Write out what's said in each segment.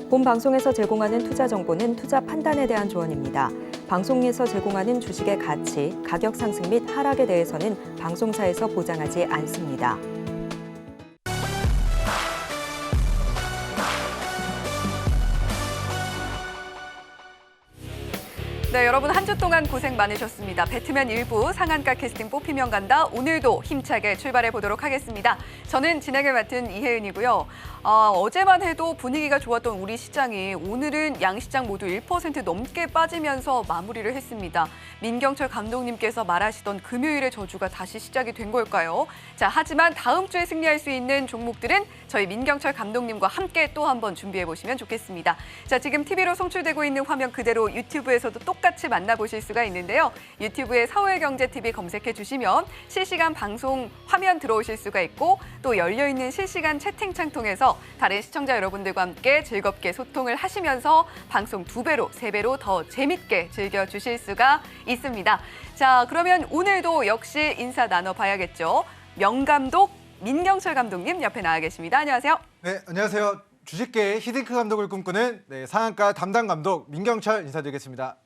본 방송에서 제공하는 투자 정보는 투자 판단에 대한 조언입니다. 방송에서 제공하는 주식의 가치, 가격 상승 및 하락에 대해서는 방송사에서 보장하지 않습니다. 네, 여러분 한 주 동안 고생 많으셨습니다. 배트맨 일부 상한가 캐스팅 뽑히면 간다. 오늘도 힘차게 출발해 보도록 하겠습니다. 저는 진행을 맡은 이혜은이고요. 어제만 해도 분위기가 좋았던 우리 시장이 오늘은 양 시장 모두 1% 넘게 빠지면서 마무리를 했습니다. 민경철 감독님께서 말하시던 금요일의 저주가 다시 시작이 된 걸까요? 자, 하지만 다음 주에 승리할 수 있는 종목들은 저희 민경철 감독님과 함께 또 한번 준비해 보시면 좋겠습니다. 자, 지금 TV로 송출되고 있는 화면 그대로 유튜브에서도 똑같이 만나보실 수가 있는데요. 유튜브에 서울경제TV 검색해 주시면 실시간 방송 화면 들어오실 수가 있고 또 열려있는 실시간 채팅창 통해서 다른 시청자 여러분들과 함께 즐겁게 소통을 하시면서 방송 2배로, 3배로 더 재밌게 즐겨주실 수가 있습니다. 자, 그러면 오늘도 역시 인사 나눠봐야겠죠. 명감독 민경철 감독님 옆에 나와 계십니다. 안녕하세요. 네, 안녕하세요. 주식계의 히딩크 감독을 꿈꾸는 상한가 담당 감독 민경철 인사드리겠습니다.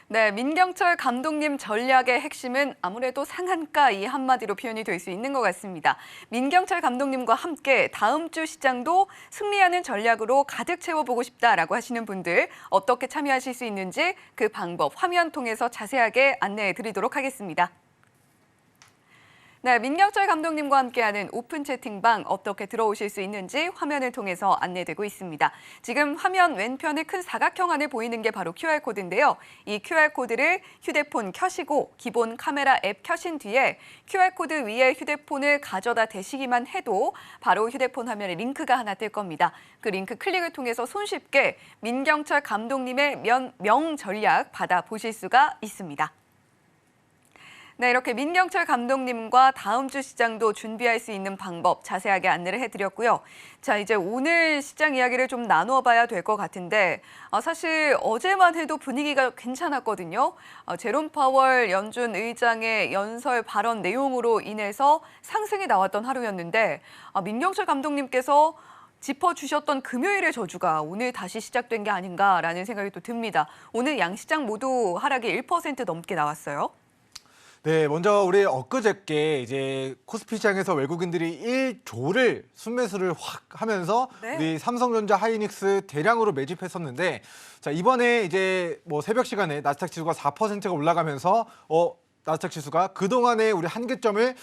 네, 민경철 감독님 전략의 핵심은 아무래도 상한가 이 한마디로 표현이 될 수 있는 것 같습니다. 민경철 감독님과 함께 다음 주 시장도 승리하는 전략으로 가득 채워보고 싶다라고 하시는 분들 어떻게 참여하실 수 있는지 그 방법 화면 통해서 자세하게 안내해 드리도록 하겠습니다. 네, 민경철 감독님과 함께하는 오픈 채팅방 어떻게 들어오실 수 있는지 화면을 통해서 안내되고 있습니다. 지금 화면 왼편에 큰 사각형 안에 보이는 게 바로 QR코드인데요. 이 QR코드를 휴대폰 켜시고 기본 카메라 앱 켜신 뒤에 QR코드 위에 휴대폰을 가져다 대시기만 해도 바로 휴대폰 화면에 링크가 하나 뜰 겁니다. 그 링크 클릭을 통해서 손쉽게 민경철 감독님의 명전략 받아보실 수가 있습니다. 네, 이렇게 민경철 감독님과 다음 주 시장도 준비할 수 있는 방법 자세하게 안내를 해드렸고요. 자, 이제 오늘 시장 이야기를 좀 나눠봐야 될 것 같은데 사실 어제만 해도 분위기가 괜찮았거든요. 제롬 파월 연준 의장의 연설 발언 내용으로 인해서 상승이 나왔던 하루였는데 민경철 감독님께서 짚어주셨던 금요일의 저주가 오늘 다시 시작된 게 아닌가라는 생각이 또 듭니다. 오늘 양시장 모두 하락이 1% 넘게 나왔어요. 네, 먼저 우리 엊그저께 이제 코스피 시장에서 외국인들이 1조를 순매수를 확 하면서 네. 우리 삼성전자, 하이닉스 대량으로 매집했었는데 자, 이번에 이제 뭐 새벽 시간에 나스닥 지수가 4%가 올라가면서 나스닥 지수가 그동안의 우리 한계점을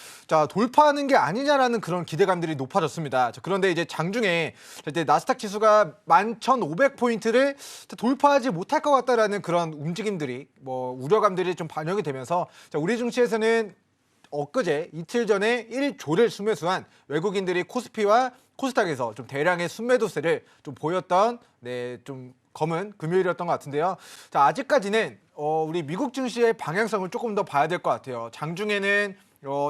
돌파하는 게 아니냐라는 그런 기대감들이 높아졌습니다. 그런데 이제 장중에 이제 나스닥 지수가 11,500포인트를 돌파하지 못할 것 같다라는 그런 움직임들이 우려감들이 좀 반영이 되면서 우리 증시에서는 엊그제 이틀 전에 1조를 순매수한 외국인들이 코스피와 코스닥에서 좀 대량의 순매도세를 좀 보였던 좀 검은 금요일이었던 것 같은데요. 자, 아직까지는 우리 미국 증시의 방향성을 조금 더 봐야 될 것 같아요. 장중에는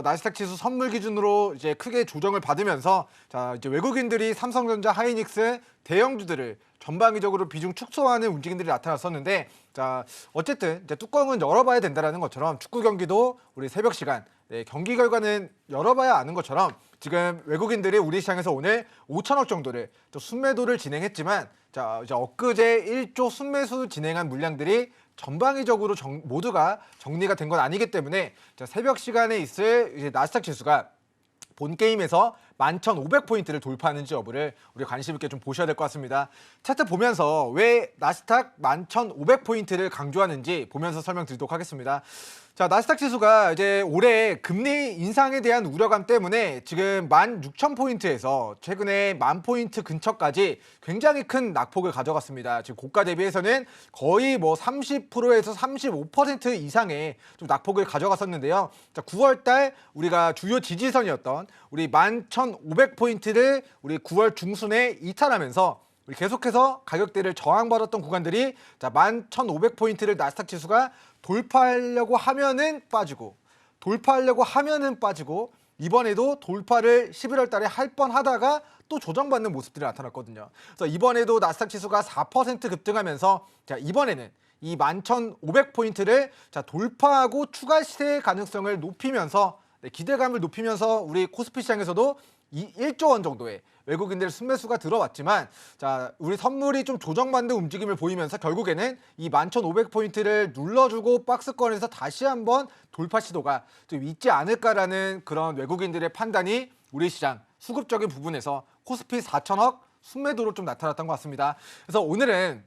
나스닥 지수 선물 기준으로 이제 크게 조정을 받으면서 이제 외국인들이 삼성전자, 하이닉스 대형주들을 전방위적으로 비중 축소하는 움직임들이 나타났었는데 어쨌든 이제 뚜껑은 열어봐야 된다는 것처럼 축구 경기도 우리 새벽 시간 경기 결과는 열어봐야 아는 것처럼 지금 외국인들이 우리 시장에서 오늘 5천억 정도를 또 순매도를 진행했지만 이제 엊그제 1조 순매수 진행한 물량들이 전방위적으로 모두가 정리가 된 건 아니기 때문에 새벽 시간에 있을 이제 나스닥 지수가 본 게임에서 11,500포인트를 돌파하는지 여부를 우리 관심 있게 좀 보셔야 될 것 같습니다. 차트 보면서 왜 나스닥 11,500포인트를 강조하는지 보면서 설명드리도록 하겠습니다. 자, 나스닥 지수가 이제 올해 금리 인상에 대한 우려감 때문에 지금 16,000포인트에서 최근에 10,000포인트 근처까지 굉장히 큰 낙폭을 가져갔습니다. 지금 고가 대비해서는 거의 30%에서 35% 이상의 좀 낙폭을 가져갔었는데요. 자, 9월달 우리가 주요 지지선이었던 우리 11,500포인트를 우리 9월 중순에 이탈하면서 우리 계속해서 가격대를 저항받았던 구간들이 11,500포인트를 나스닥 지수가 돌파하려고 하면은 빠지고 이번에도 돌파를 11월 달에 할 뻔하다가 또 조정받는 모습들이 나타났거든요. 그래서 이번에도 나스닥 지수가 4% 급등하면서 이번에는 이 11,500포인트를 돌파하고 추가 시세 가능성을 높이면서 기대감을 높이면서 우리 코스피 시장에서도 이 1조 원 정도의 외국인들 순매수가 들어왔지만 자, 우리 선물이 좀 조정받는 움직임을 보이면서 결국에는 이 11,500포인트를 눌러주고 박스권에서 다시 한번 돌파 시도가 좀 있지 않을까라는 그런 외국인들의 판단이 우리 시장 수급적인 부분에서 코스피 4천억 순매도로 좀 나타났던 것 같습니다. 그래서 오늘은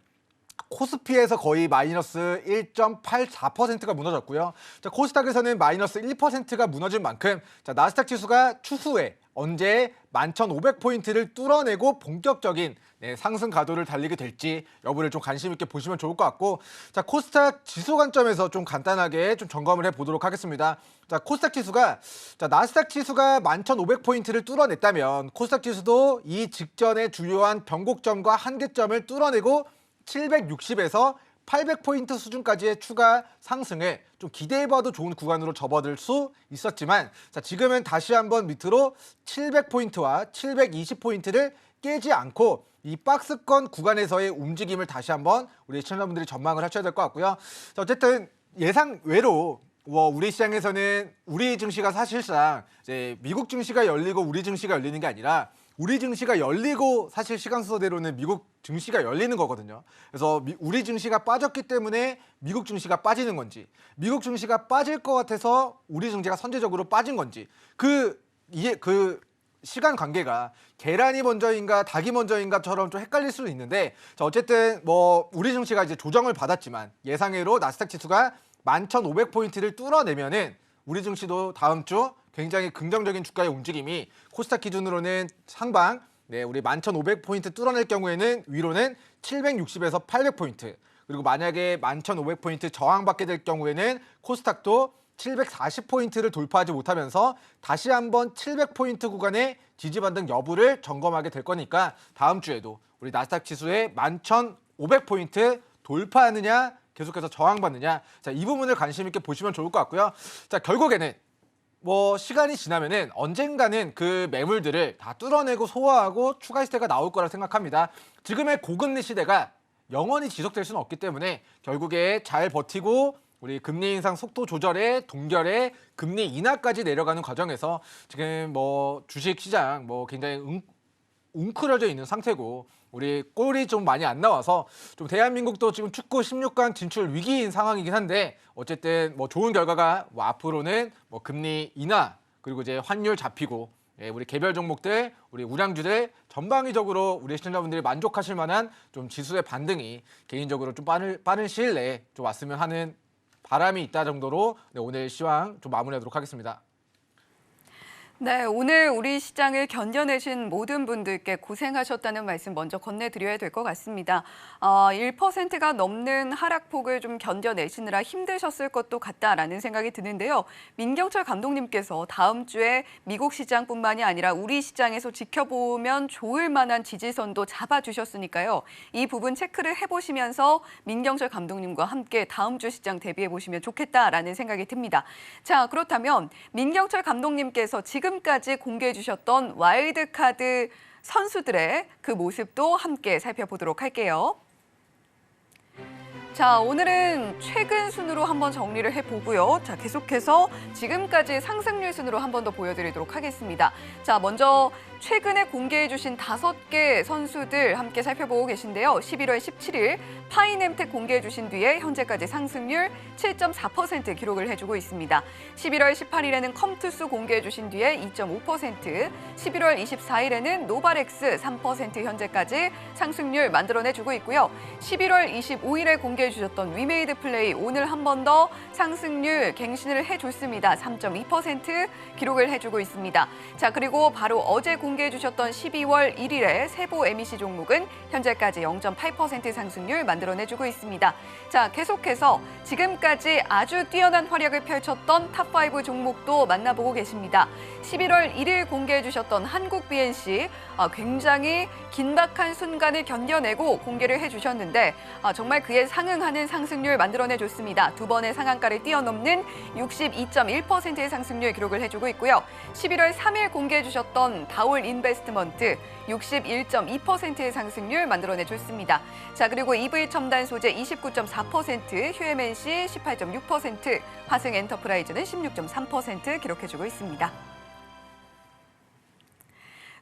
코스피에서 거의 마이너스 1.84%가 무너졌고요. 자, 코스닥에서는 마이너스 1%가 무너진 만큼 자, 나스닥 지수가 추후에 언제 11,500포인트를 뚫어내고 본격적인 상승 가도를 달리게 될지 여부를 좀 관심 있게 보시면 좋을 것 같고, 자, 코스닥 지수 관점에서 좀 간단하게 좀 점검을 해보도록 하겠습니다. 자, 코스닥 지수가 나스닥 지수가 11,500포인트를 뚫어냈다면 코스닥 지수도 이 직전의 주요한 변곡점과 한계점을 뚫어내고 760에서 800포인트 수준까지의 추가 상승을 좀 기대해봐도 좋은 구간으로 접어들 수 있었지만 자, 지금은 다시 한번 밑으로 700포인트와 720포인트를 깨지 않고 이 박스권 구간에서의 움직임을 다시 한번 우리 시청자분들이 전망을 하셔야 될 것 같고요. 자, 어쨌든 예상 외로 우리 시장에서는 우리 증시가 사실상 이제 미국 증시가 열리고 우리 증시가 열리는 게 아니라 우리 증시가 열리고 사실 시간 순서대로는 미국 증시가 열리는 거거든요. 그래서 우리 증시가 빠졌기 때문에 미국 증시가 빠지는 건지, 미국 증시가 빠질 것 같아서 우리 증시가 선제적으로 빠진 건지, 그 시간 관계가 계란이 먼저인가 닭이 먼저인가처럼 좀 헷갈릴 수는 있는데, 자, 어쨌든 우리 증시가 이제 조정을 받았지만 예상외로 나스닥 지수가 11,500포인트를 뚫어내면은 우리 증시도 다음 주 굉장히 긍정적인 주가의 움직임이 코스닥 기준으로는 상방 우리 11,500포인트 뚫어낼 경우에는 위로는 760에서 800포인트, 그리고 만약에 11,500포인트 저항받게 될 경우에는 코스닥도 740포인트를 돌파하지 못하면서 다시 한번 700포인트 구간의 지지반등 여부를 점검하게 될 거니까 다음 주에도 우리 나스닥 지수의 11,500포인트 돌파하느냐 계속해서 저항받느냐, 자, 이 부분을 관심 있게 보시면 좋을 것 같고요. 자, 결국에는 시간이 지나면은 언젠가는 그 매물들을 다 뚫어내고 소화하고 추가 시대가 나올 거라 생각합니다. 지금의 고금리 시대가 영원히 지속될 수는 없기 때문에 결국에 잘 버티고 우리 금리 인상 속도 조절에 동결에 금리 인하까지 내려가는 과정에서 지금 주식 시장 굉장히 웅크려져 있는 상태고 우리 골이 좀 많이 안 나와서 좀 대한민국도 지금 축구 16강 진출 위기인 상황이긴 한데 어쨌든 좋은 결과가 앞으로는 금리 인하 그리고 이제 환율 잡히고 우리 개별 종목들 우리 우량주들 전방위적으로 우리 시청자분들이 만족하실 만한 좀 지수의 반등이 개인적으로 좀 빠른 시일 내에 좀 왔으면 하는 바람이 있다 정도로 오늘 시황 좀 마무리하도록 하겠습니다. 네, 오늘 우리 시장을 견뎌내신 모든 분들께 고생하셨다는 말씀 먼저 건네드려야 될 것 같습니다. 1%가 넘는 하락폭을 좀 견뎌내시느라 힘드셨을 것도 같다라는 생각이 드는데요. 민경철 감독님께서 다음 주에 미국 시장뿐만이 아니라 우리 시장에서 지켜보면 좋을 만한 지지선도 잡아주셨으니까요. 이 부분 체크를 해보시면서 민경철 감독님과 함께 다음 주 시장 대비해보시면 좋겠다라는 생각이 듭니다. 자, 그렇다면 민경철 감독님께서 지금까지 공개해 주셨던 와일드카드 선수들의 그 모습도 함께 살펴보도록 할게요. 자, 오늘은 최근 순으로 한번 정리를 해보고요. 자, 계속해서 지금까지 상승률 순으로 한 번 더 보여드리도록 하겠습니다. 자, 먼저 최근에 공개해 주신 5개 선수들 함께 살펴보고 계신데요. 11월 17일 파이nem텍 공개해 주신 뒤에 현재까지 상승률 7.4% 기록을 해주고 있습니다. 11월 18일에는 컴투스 공개해 주신 뒤에 2.5%, 11월 24일에는 노바렉스 3% 현재까지 상승률 만들어내주고 있고요. 11월 25일에 공개해 주셨던 위메이드 플레이 오늘 한 번 더 상승률 갱신을 해줬습니다. 3.2% 기록을 해주고 있습니다. 자, 그리고 바로 어제 공개해 주셨던 12월 1일에 세보 MEC 종목은 현재까지 0.8% 상승률 만들어내주고 있습니다. 자, 계속해서 지금까지 아주 뛰어난 활약을 펼쳤던 탑5 종목도 만나보고 계십니다. 11월 1일 공개해 주셨던 한국 BNC 굉장히 긴박한 순간을 견뎌내고 공개를 해주셨는데 정말 그에 상응하는 상승률 만들어내줬습니다. 두 번의 상한가를 뛰어넘는 62.1%의 상승률 기록을 해주고 있고요. 11월 3일 공개해 주셨던 다올 인베스트먼트 61.2%의 상승률 만들어내줬습니다. 자, 그리고 EV 첨단 소재 29.4%, 휴엠NC 18.6%, 화승 엔터프라이즈는 16.3% 기록해주고 있습니다.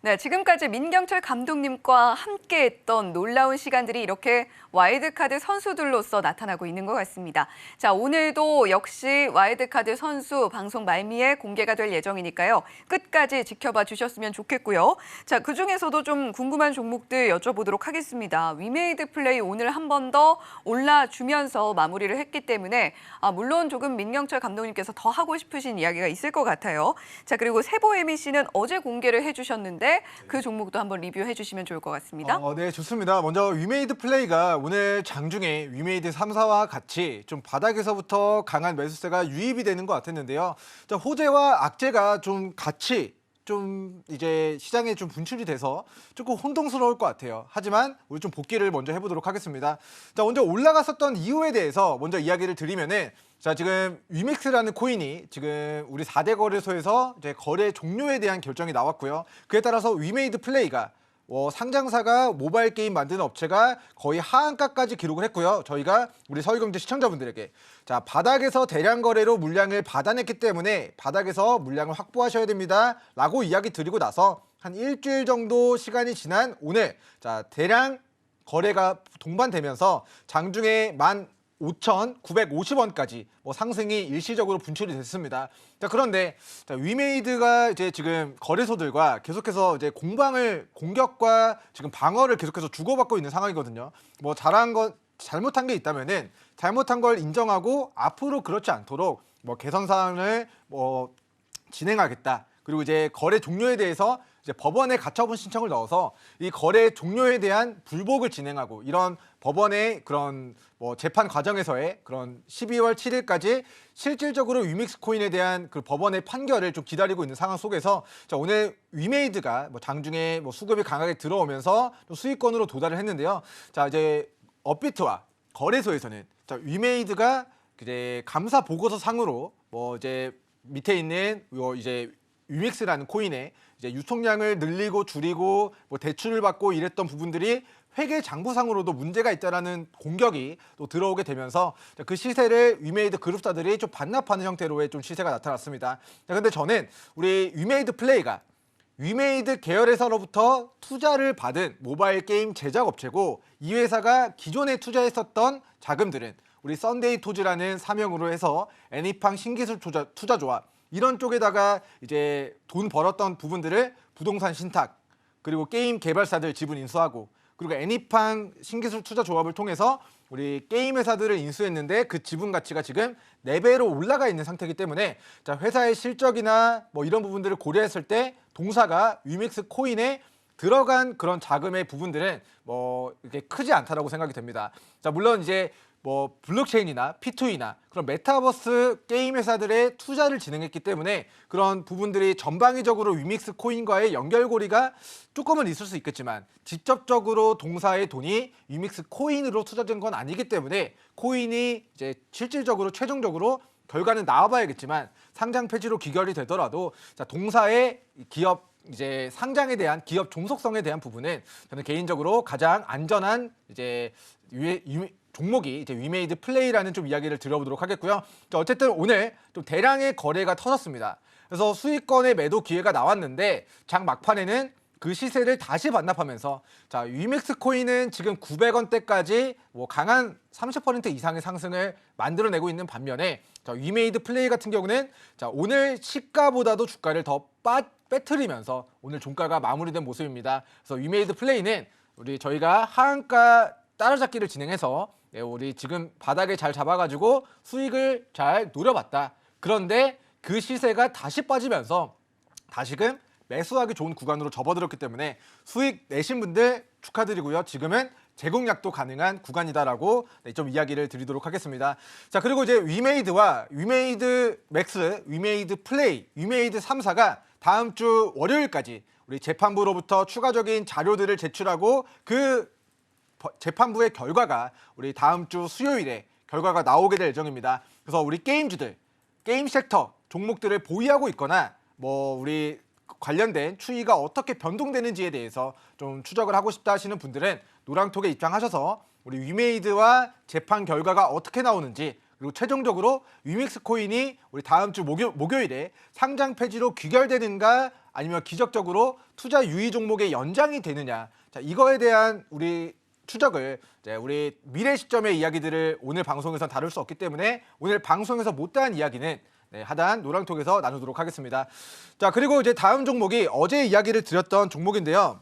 네, 지금까지 민경철 감독님과 함께했던 놀라운 시간들이 이렇게 와일드카드 선수들로서 나타나고 있는 것 같습니다. 자, 오늘도 역시 와일드카드 선수 방송 말미에 공개가 될 예정이니까요. 끝까지 지켜봐 주셨으면 좋겠고요. 자, 그중에서도 좀 궁금한 종목들 여쭤보도록 하겠습니다. 위메이드 플레이 오늘 한 번 더 올라주면서 마무리를 했기 때문에 물론 조금 민경철 감독님께서 더 하고 싶으신 이야기가 있을 것 같아요. 자, 그리고 세보 MBC는 어제 공개를 해주셨는데 그 종목도 한번 리뷰해 주시면 좋을 것 같습니다. 네, 좋습니다. 먼저 위메이드 플레이가 오늘 장중에 위메이드 3사와 같이 좀 바닥에서부터 강한 매수세가 유입이 되는 것 같았는데요. 자, 호재와 악재가 좀 같이 좀 이제 시장에 좀 분출이 돼서 조금 혼동스러울 것 같아요. 하지만 우리 좀 복귀를 먼저 해보도록 하겠습니다. 자, 먼저 올라갔었던 이유에 대해서 먼저 이야기를 드리면은 자, 지금 위믹스라는 코인이 지금 우리 4대 거래소에서 이제 거래 종료에 대한 결정이 나왔고요. 그에 따라서 위메이드 플레이가 상장사가 모바일 게임 만드는 업체가 거의 하한가까지 기록을 했고요. 저희가 우리 서울경제 시청자분들에게 자, 바닥에서 대량 거래로 물량을 받아냈기 때문에 바닥에서 물량을 확보하셔야 됩니다 라고 이야기 드리고 나서 한 일주일 정도 시간이 지난 오늘 자, 대량 거래가 동반되면서 장중에 15,950원까지 상승이 일시적으로 분출이 됐습니다. 자, 그런데 자, 위메이드가 이제 지금 거래소들과 계속해서 이제 공격과 지금 방어를 계속해서 주고받고 있는 상황이거든요. 잘못한 게 있다면은 잘못한 걸 인정하고 앞으로 그렇지 않도록 개선 사항을 진행하겠다. 그리고 이제 거래 종료에 대해서 이제 법원에 가처분 신청을 넣어서 이 거래 종료에 대한 불복을 진행하고 이런 법원의 그런 재판 과정에서의 그런 12월 7일까지 실질적으로 위믹스 코인에 대한 그 법원의 판결을 좀 기다리고 있는 상황 속에서 자, 오늘 위메이드가 장중에 수급이 강하게 들어오면서 수익권으로 도달을 했는데요. 자, 이제 업비트와 거래소에서는 자, 위메이드가 이제 감사 보고서 상으로 이제 밑에 있는 이제 위믹스라는 코인의 이제 유통량을 늘리고 줄이고 대출을 받고 이랬던 부분들이 회계 장부상으로도 문제가 있다라는 공격이 또 들어오게 되면서 그 시세를 위메이드 그룹사들이 좀 반납하는 형태로의 좀 시세가 나타났습니다. 근데 저는 우리 위메이드 플레이가 위메이드 계열에서로부터 투자를 받은 모바일 게임 제작 업체고 이 회사가 기존에 투자했었던 자금들은 우리 썬데이 토즈라는 사명으로 해서 애니팡 신기술 투자조합 이런 쪽에다가 이제 돈 벌었던 부분들을 부동산 신탁 그리고 게임 개발사들 지분 인수하고 그리고 애니팡 신기술 투자조합을 통해서 우리 게임 회사들을 인수했는데 그 지분 가치가 지금 4배로 올라가 있는 상태이기 때문에 자, 회사의 실적이나 이런 부분들을 고려했을 때 동사가 위믹스 코인에 들어간 그런 자금의 부분들은 이렇게 크지 않다라고 생각이 됩니다. 자, 물론 이제 블록체인이나 P2E나 그런 메타버스 게임 회사들의 투자를 진행했기 때문에 그런 부분들이 전방위적으로 위믹스 코인과의 연결고리가 조금은 있을 수 있겠지만 직접적으로 동사의 돈이 위믹스 코인으로 투자된 건 아니기 때문에 코인이 이제 실질적으로 최종적으로 결과는 나와봐야겠지만 상장 폐지로 기결이 되더라도 자, 동사의 기업 이제 상장에 대한 기업 종속성에 대한 부분은 저는 개인적으로 가장 안전한 이제 종목이 이제 위메이드 플레이라는 좀 이야기를 들어보도록 하겠고요. 자, 어쨌든 오늘 좀 대량의 거래가 터졌습니다. 그래서 수익권의 매도 기회가 나왔는데 장 막판에는 그 시세를 다시 반납하면서 자, 위믹스 코인은 지금 900원대까지 강한 30% 이상의 상승을 만들어내고 있는 반면에 자, 위메이드 플레이 같은 경우는 자, 오늘 시가보다도 주가를 더 빼트리면서 오늘 종가가 마무리된 모습입니다. 그래서 위메이드 플레이는 저희가 하한가 따라잡기를 진행해서 우리 지금 바닥에 잘 잡아가지고 수익을 잘 노려봤다. 그런데 그 시세가 다시 빠지면서 다시금 매수하기 좋은 구간으로 접어들었기 때문에 수익 내신 분들 축하드리고요. 지금은 재공략도 가능한 구간이다라고 좀 이야기를 드리도록 하겠습니다. 자, 그리고 이제 위메이드와 위메이드 맥스, 위메이드 플레이, 위메이드 3사가 다음 주 월요일까지 우리 재판부로부터 추가적인 자료들을 제출하고 그 재판부의 결과가 우리 다음 주 수요일에 결과가 나오게 될 예정입니다. 그래서 우리 게임주들, 게임 섹터 종목들을 보유하고 있거나 우리 관련된 추이가 어떻게 변동되는지에 대해서 좀 추적을 하고 싶다 하시는 분들은 노랑톡에 입장하셔서 우리 위메이드와 재판 결과가 어떻게 나오는지 그리고 최종적으로 위믹스 코인이 우리 다음 주 목요일에 상장 폐지로 귀결되는가 아니면 기적적으로 투자 유의 종목의 연장이 되느냐. 자, 이거에 대한 우리 추적을 이제 우리 미래 시점의 이야기들을 오늘 방송에서 다룰 수 없기 때문에 오늘 방송에서 못다한 이야기는 하단 노랑톡에서 나누도록 하겠습니다. 자, 그리고 이제 다음 종목이 어제 이야기를 드렸던 종목인데요.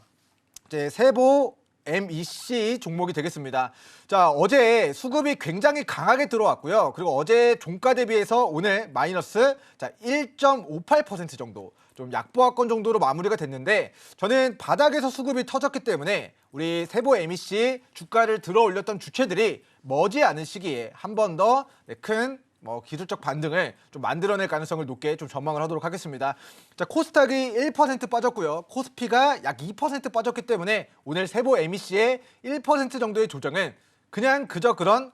이제 세보 MEC 종목이 되겠습니다. 자, 어제 수급이 굉장히 강하게 들어왔고요. 그리고 어제 종가 대비해서 오늘 마이너스 1.58% 정도, 좀 약보합권 정도로 마무리가 됐는데 저는 바닥에서 수급이 터졌기 때문에 우리 세보 MEC 주가를 들어 올렸던 주체들이 머지않은 시기에 한 번 더 큰 기술적 반등을 좀 만들어낼 가능성을 높게 좀 전망을 하도록 하겠습니다. 자, 코스닥이 1% 빠졌고요. 코스피가 약 2% 빠졌기 때문에 오늘 세보 MEC의 1% 정도의 조정은 그냥 그저 그런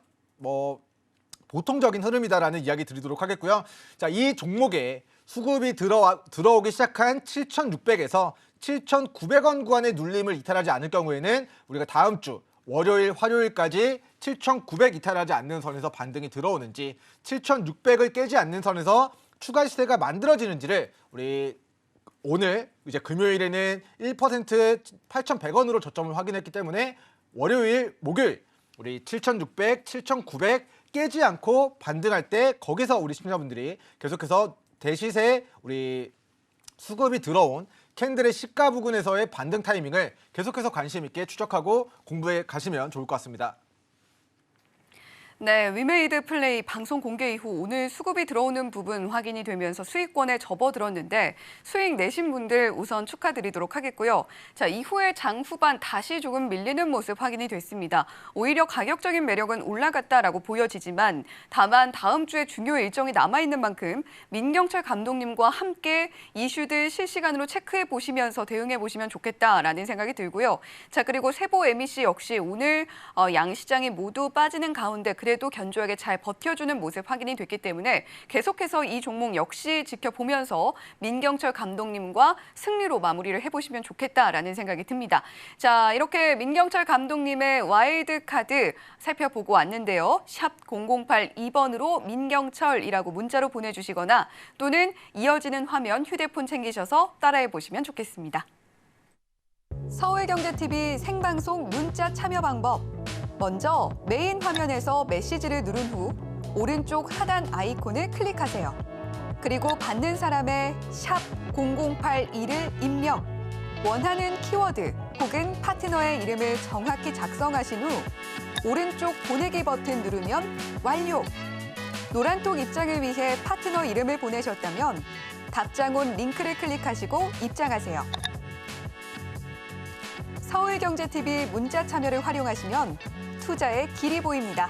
보통적인 흐름이다라는 이야기 드리도록 하겠고요. 자, 이 종목에 수급이 들어오기 시작한 7,600에서 7,900원 구간의 눌림을 이탈하지 않을 경우에는 우리가 다음 주 월요일, 화요일까지 7,900 이탈하지 않는 선에서 반등이 들어오는지 7,600을 깨지 않는 선에서 추가 시세가 만들어지는지를 우리 오늘 이제 금요일에는 1% 8,100원으로 저점을 확인했기 때문에 월요일, 목요일 우리 7,600, 7,900 깨지 않고 반등할 때 거기서 우리 시청자분들이 계속해서 대시세 우리 수급이 들어온 캔들의 시가 부근에서의 반등 타이밍을 계속해서 관심 있게 추적하고 공부해 가시면 좋을 것 같습니다. 네, 위메이드 플레이 방송 공개 이후 오늘 수급이 들어오는 부분 확인이 되면서 수익권에 접어들었는데 수익 내신 분들 우선 축하드리도록 하겠고요. 자, 이후에 장 후반 다시 조금 밀리는 모습 확인이 됐습니다. 오히려 가격적인 매력은 올라갔다라고 보여지지만 다만 다음 주에 중요 일정이 남아있는 만큼 민경철 감독님과 함께 이슈들 실시간으로 체크해 보시면서 대응해 보시면 좋겠다라는 생각이 들고요. 자, 그리고 세보 MEC 역시 오늘 양시장이 모두 빠지는 가운데 그래도 견조하게 잘 버텨주는 모습 확인이 됐기 때문에 계속해서 이 종목 역시 지켜보면서 민경철 감독님과 승리로 마무리를 해보시면 좋겠다라는 생각이 듭니다. 자, 이렇게 민경철 감독님의 와일드 카드 살펴보고 왔는데요. 샵 0082번으로 민경철이라고 문자로 보내주시거나 또는 이어지는 화면 휴대폰 챙기셔서 따라해 보시면 좋겠습니다. 서울경제TV 생방송 문자 참여 방법. 먼저 메인 화면에서 메시지를 누른 후 오른쪽 하단 아이콘을 클릭하세요. 그리고 받는 사람의 샵 0082를 입력, 원하는 키워드 혹은 파트너의 이름을 정확히 작성하신 후 오른쪽 보내기 버튼 누르면 완료. 노란톡 입장을 위해 파트너 이름을 보내셨다면 답장 온 링크를 클릭하시고 입장하세요. 서울경제TV 문자 참여를 활용하시면 투자의 길이 보입니다.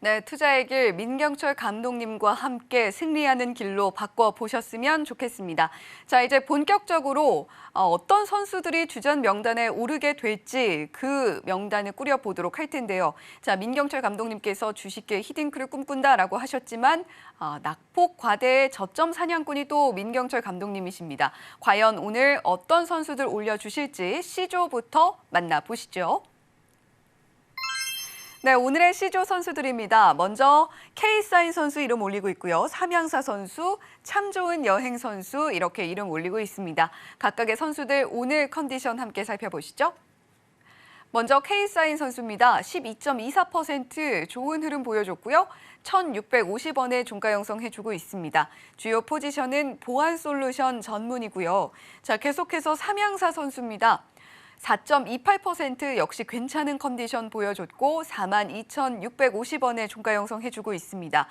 네, 투자의 길 민경철 감독님과 함께 승리하는 길로 바꿔보셨으면 좋겠습니다. 자, 이제 본격적으로 어떤 선수들이 주전 명단에 오르게 될지 그 명단을 꾸려보도록 할 텐데요. 자, 민경철 감독님께서 주식계 히딩크를 꿈꾼다라고 하셨지만 낙폭 과대의 저점 사냥꾼이 또 민경철 감독님이십니다. 과연 오늘 어떤 선수들 올려주실지 C조부터 만나보시죠. 네, 오늘의 C조 선수들입니다. 먼저 K사인 선수 이름 올리고 있고요. 삼양사 선수, 참 좋은 여행 선수 이렇게 이름 올리고 있습니다. 각각의 선수들 오늘 컨디션 함께 살펴보시죠. 먼저 K사인 선수입니다. 12.24% 좋은 흐름 보여줬고요. 1,650원의 종가 형성해주고 있습니다. 주요 포지션은 보안 솔루션 전문이고요. 자, 계속해서 삼양사 선수입니다. 4.28% 역시 괜찮은 컨디션 보여줬고 42,650원의 종가 형성해주고 있습니다.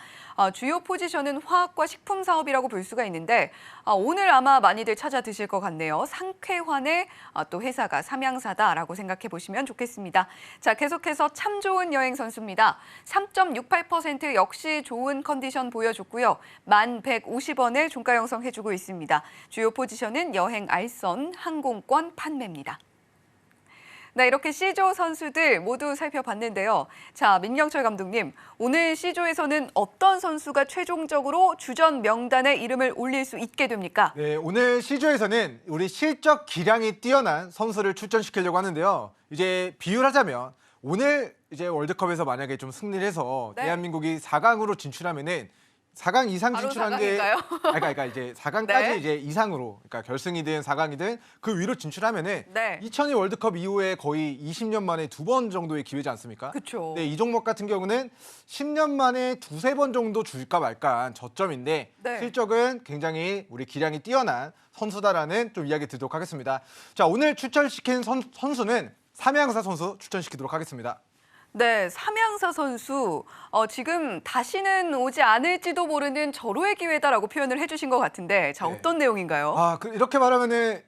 주요 포지션은 화학과 식품 사업이라고 볼 수가 있는데 오늘 아마 많이들 찾아 드실 것 같네요. 상쾌환의 또 회사가 삼양사다라고 생각해 보시면 좋겠습니다. 자, 계속해서 참 좋은 여행 선수입니다. 3.68% 역시 좋은 컨디션 보여줬고요. 1,150원의 종가 형성해주고 있습니다. 주요 포지션은 여행 알선, 항공권 판매입니다. 네, 이렇게 C조 선수들 모두 살펴봤는데요. 자, 민경철 감독님, 오늘 C조에서는 어떤 선수가 최종적으로 주전 명단에 이름을 올릴 수 있게 됩니까? 네, 오늘 C조에서는 우리 실적 기량이 뛰어난 선수를 출전시키려고 하는데요. 이제 비유하자면 오늘 이제 월드컵에서 만약에 좀 승리를 해서 네. 대한민국이 4강으로 진출하면은 4강 이상 바로 진출한 게 4강인가요? 그러니까 이제 4강까지 네. 이제 이상으로 그러니까 결승이든 4강이든 그 위로 진출하면은 네. 2002 월드컵 이후에 거의 20년 만에 2번 정도의 기회지 않습니까? 그렇죠. 네, 이 종목 같은 경우는 10년 만에 두세 번 정도 줄까 말까한 저점인데 네. 실적은 굉장히 우리 기량이 뛰어난 선수다라는 좀 이야기 드리도록 하겠습니다. 자, 오늘 추천시킨 선수는 삼양사 선수 추천시키도록 하겠습니다. 네, 삼양사 선수 지금 다시는 오지 않을지도 모르는 절호의 기회다라고 표현을 해주신 것 같은데 자 네. 어떤 내용인가요? 이렇게 말하면은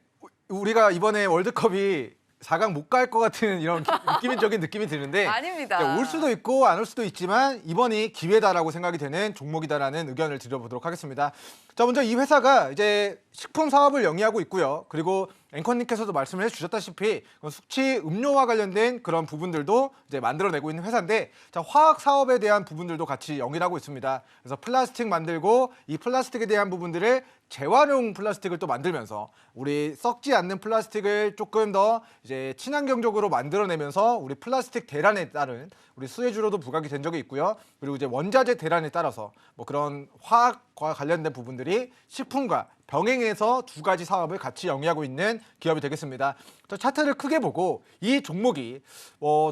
우리가 이번에 월드컵이 4강 못 갈 것 같은 이런 느낌적인 느낌이 드는데 아닙니다. 올 수도 있고 안 올 수도 있지만 이번이 기회다라고 생각이 되는 종목이다라는 의견을 드려보도록 하겠습니다. 자, 먼저 이 회사가 이제 식품 사업을 영위하고 있고요. 그리고 앵커님께서도 말씀을 해주셨다시피 숙취 음료와 관련된 그런 부분들도 이제 만들어내고 있는 회사인데 자, 화학 사업에 대한 부분들도 같이 영위를 하고 있습니다. 그래서 플라스틱 만들고 이 플라스틱에 대한 부분들을 재활용 플라스틱을 또 만들면서 우리 썩지 않는 플라스틱을 조금 더 이제 친환경적으로 만들어내면서 우리 플라스틱 대란에 따른 우리 수혜주로도 부각이 된 적이 있고요. 그리고 이제 원자재 대란에 따라서 뭐 그런 화학과 관련된 부분들이 식품과 병행해서 두 가지 사업을 같이 영위하고 있는 기업이 되겠습니다. 차트를 크게 보고 이 종목이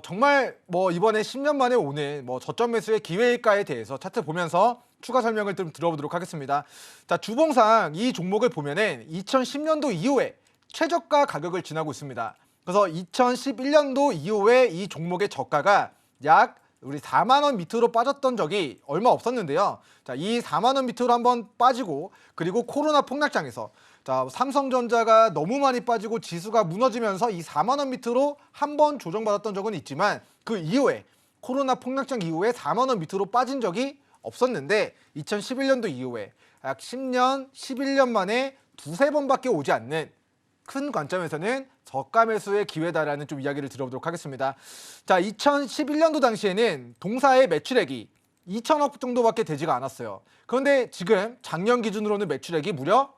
정말 이번에 10년 만에 오는 저점 매수의 기회일까에 대해서 차트 보면서 추가 설명을 좀 들어보도록 하겠습니다. 자, 주봉상 이 종목을 보면은 2010년도 이후에 최저가 가격을 지나고 있습니다. 그래서 2011년도 이후에 이 종목의 저가가 약 우리 4만 원 밑으로 빠졌던 적이 얼마 없었는데요. 자, 이 4만 원 밑으로 한번 빠지고 그리고 코로나 폭락장에서 자, 삼성전자가 너무 많이 빠지고 지수가 무너지면서 이 4만 원 밑으로 한번 조정받았던 적은 있지만 그 이후에 코로나 폭락장 이후에 4만 원 밑으로 빠진 적이 없었는데 2011년도 이후에 약 10년, 11년 만에 두세 번밖에 오지 않는 큰 관점에서는 저가 매수의 기회다라는 좀 이야기를 들어보도록 하겠습니다. 자, 2011년도 당시에는 동사의 매출액이 2천억 정도밖에 되지가 않았어요. 그런데 지금 작년 기준으로는 매출액이 무려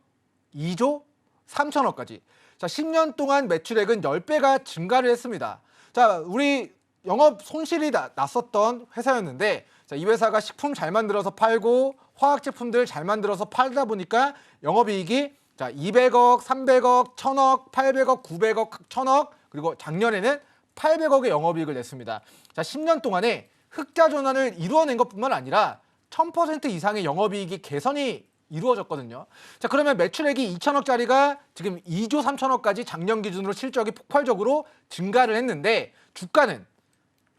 2조 3천억까지. 자, 10년 동안 매출액은 10배가 증가를 했습니다. 자, 우리 영업 손실이 났었던 회사였는데 자, 이 회사가 식품 잘 만들어서 팔고 화학 제품들 잘 만들어서 팔다 보니까 영업이익이 자, 200억, 300억, 1000억, 800억, 900억, 1000억 그리고 작년에는 800억의 영업이익을 냈습니다. 자, 10년 동안에 흑자 전환을 이루어낸 것뿐만 아니라 1000% 이상의 영업이익이 개선이 이루어졌거든요. 자, 그러면 매출액이 2천억짜리가 지금 2조 3천억까지 작년 기준으로 실적이 폭발적으로 증가를 했는데 주가는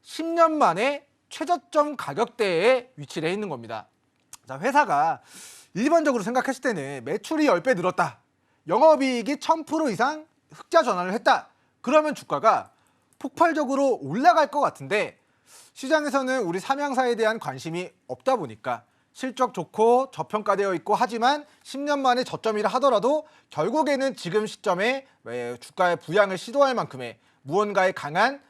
10년 만에 최저점 가격대에 위치를 해 있는 겁니다. 자, 회사가 일반적으로 생각했을 때는 매출이 10배 늘었다. 영업이익이 1000% 이상 흑자 전환을 했다. 그러면 주가가 폭발적으로 올라갈 것 같은데 시장에서는 우리 삼양사에 대한 관심이 없다 보니까 실적 좋고 저평가되어 있고 하지만 10년 만에 저점이라 하더라도 결국에는 지금 시점에 주가의 부양을 시도할 만큼의 무언가의 강한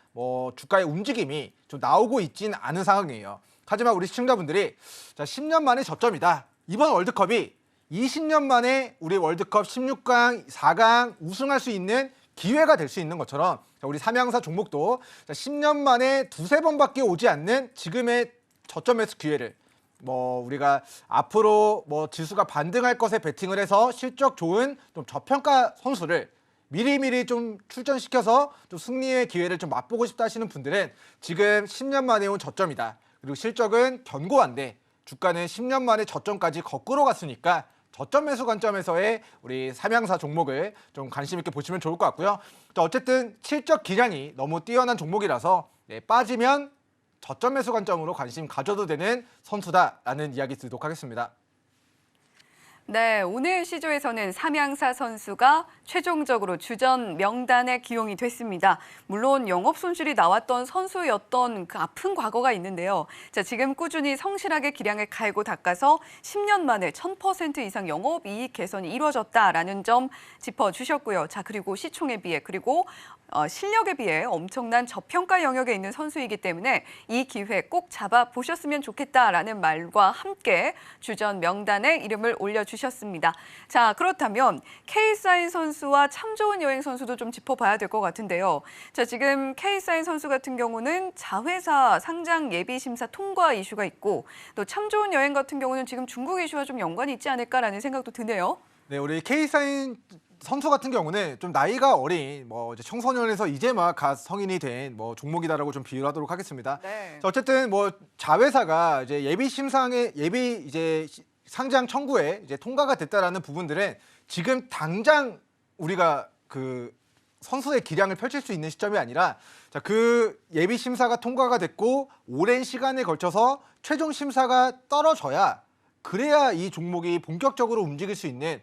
주가의 움직임이 좀 나오고 있진 않은 상황이에요. 하지만 우리 시청자분들이 자, 10년 만에 저점이다. 이번 월드컵이 20년 만에 우리 월드컵 16강, 4강 우승할 수 있는 기회가 될 수 있는 것처럼 자, 우리 삼양사 종목도 자, 10년 만에 두세 번밖에 오지 않는 지금의 저점에서 기회를 우리가 앞으로 지수가 반등할 것에 베팅을 해서 실적 좋은 좀 저평가 선수를 미리미리 좀 출전시켜서 좀 승리의 기회를 좀 맛보고 싶다 하시는 분들은 지금 10년 만에 온 저점이다. 그리고 실적은 견고한데 주가는 10년 만에 저점까지 거꾸로 갔으니까 저점 매수 관점에서의 우리 삼양사 종목을 좀 관심 있게 보시면 좋을 것 같고요. 어쨌든 실적 기량이 너무 뛰어난 종목이라서 빠지면 저점 매수 관점으로 관심 가져도 되는 선수다라는 이야기 드리도록 하겠습니다. 네, 오늘 시조에서는 삼양사 선수가 최종적으로 주전 명단에 기용이 됐습니다. 물론 영업 손실이 나왔던 선수였던 그 아픈 과거가 있는데요. 자, 지금 꾸준히 성실하게 기량을 갈고 닦아서 10년 만에 1000% 이상 영업이익 개선이 이루어졌다라는 점 짚어주셨고요. 자, 그리고 시총에 비해 그리고 실력에 비해 엄청난 저평가 영역에 있는 선수이기 때문에 이 기회 꼭 잡아보셨으면 좋겠다라는 말과 함께 주전 명단에 이름을 올려주셨습니다. 짚어주셨습니다. 자, 그렇다면 K사인 선수와 참 좋은 여행 선수도 좀 짚어봐야 될 것 같은데요. 자, 지금 K사인 선수 같은 경우는 자회사 상장 예비 심사 통과 이슈가 있고 또 참 좋은 여행 같은 경우는 지금 중국 이슈와 좀 연관이 있지 않을까라는 생각도 드네요. 네, 우리 K사인 선수 같은 경우는 좀 나이가 어린 이제 청소년에서 이제 막 갓 성인이 된 종목이다라고 좀 비유하도록 하겠습니다. 네. 자, 어쨌든 자회사가 이제 예비 심상에 상장 청구에 이제 통과가 됐다라는 부분들은 지금 당장 우리가 그 선수의 기량을 펼칠 수 있는 시점이 아니라 그 예비 심사가 통과가 됐고 오랜 시간에 걸쳐서 최종 심사가 떨어져야 그래야 이 종목이 본격적으로 움직일 수 있는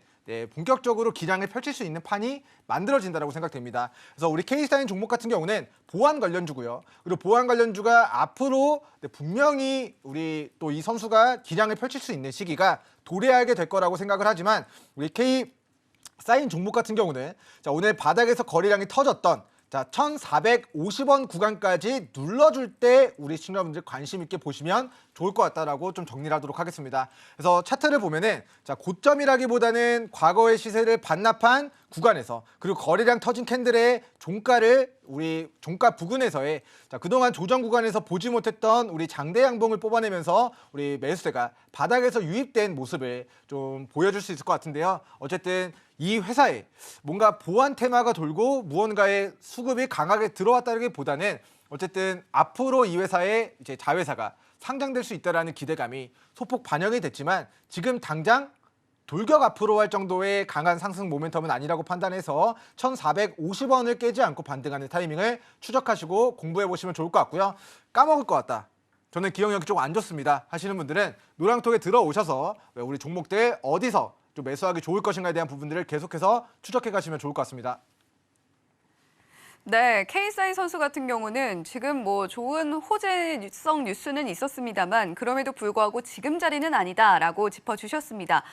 본격적으로 기량을 펼칠 수 있는 판이 만들어진다고 생각됩니다. 그래서 우리 K사인 종목 같은 경우는 보안 관련주고요. 그리고 보안 관련주가 앞으로 분명히 우리 또 이 선수가 기량을 펼칠 수 있는 시기가 도래하게 될 거라고 생각을 하지만 우리 K사인 종목 같은 경우는 오늘 바닥에서 거래량이 터졌던 1,450원 구간까지 눌러줄 때 우리 시청자분들 관심 있게 보시면 좋을 것 같다라고 좀 정리를 하도록 하겠습니다. 그래서 차트를 보면은 고점이라기보다는 과거의 시세를 반납한 구간에서 그리고 거래량 터진 캔들의 종가를 우리 종가 부근에서의 그동안 조정 구간에서 보지 못했던 우리 장대 양봉을 뽑아내면서 우리 매수세가 바닥에서 유입된 모습을 좀 보여줄 수 있을 것 같은데요. 어쨌든 이 회사에 뭔가 보안 테마가 돌고 무언가의 수급이 강하게 들어왔다기보다는 어쨌든 앞으로 이 회사의 이제 자회사가 상장될 수 있다라는 기대감이 소폭 반영이 됐지만 지금 당장 돌격 앞으로 할 정도의 강한 상승 모멘텀은 아니라고 판단해서 1,450원을 깨지 않고 반등하는 타이밍을 추적하시고 공부해 보시면 좋을 것 같고요. 까먹을 것 같다. 저는 기억력이 좀 안 좋습니다 하시는 분들은 노랑톡에 들어오셔서 우리 종목들 어디서 좀 매수하기 좋을 것인가에 대한 부분들을 계속해서 추적해 가시면 좋을 것 같습니다. 네, K사인 선수 같은 경우는 지금 좋은 호재성 뉴스는 있었습니다만 그럼에도 불구하고 지금 자리는 아니다라고 짚어주셨습니다.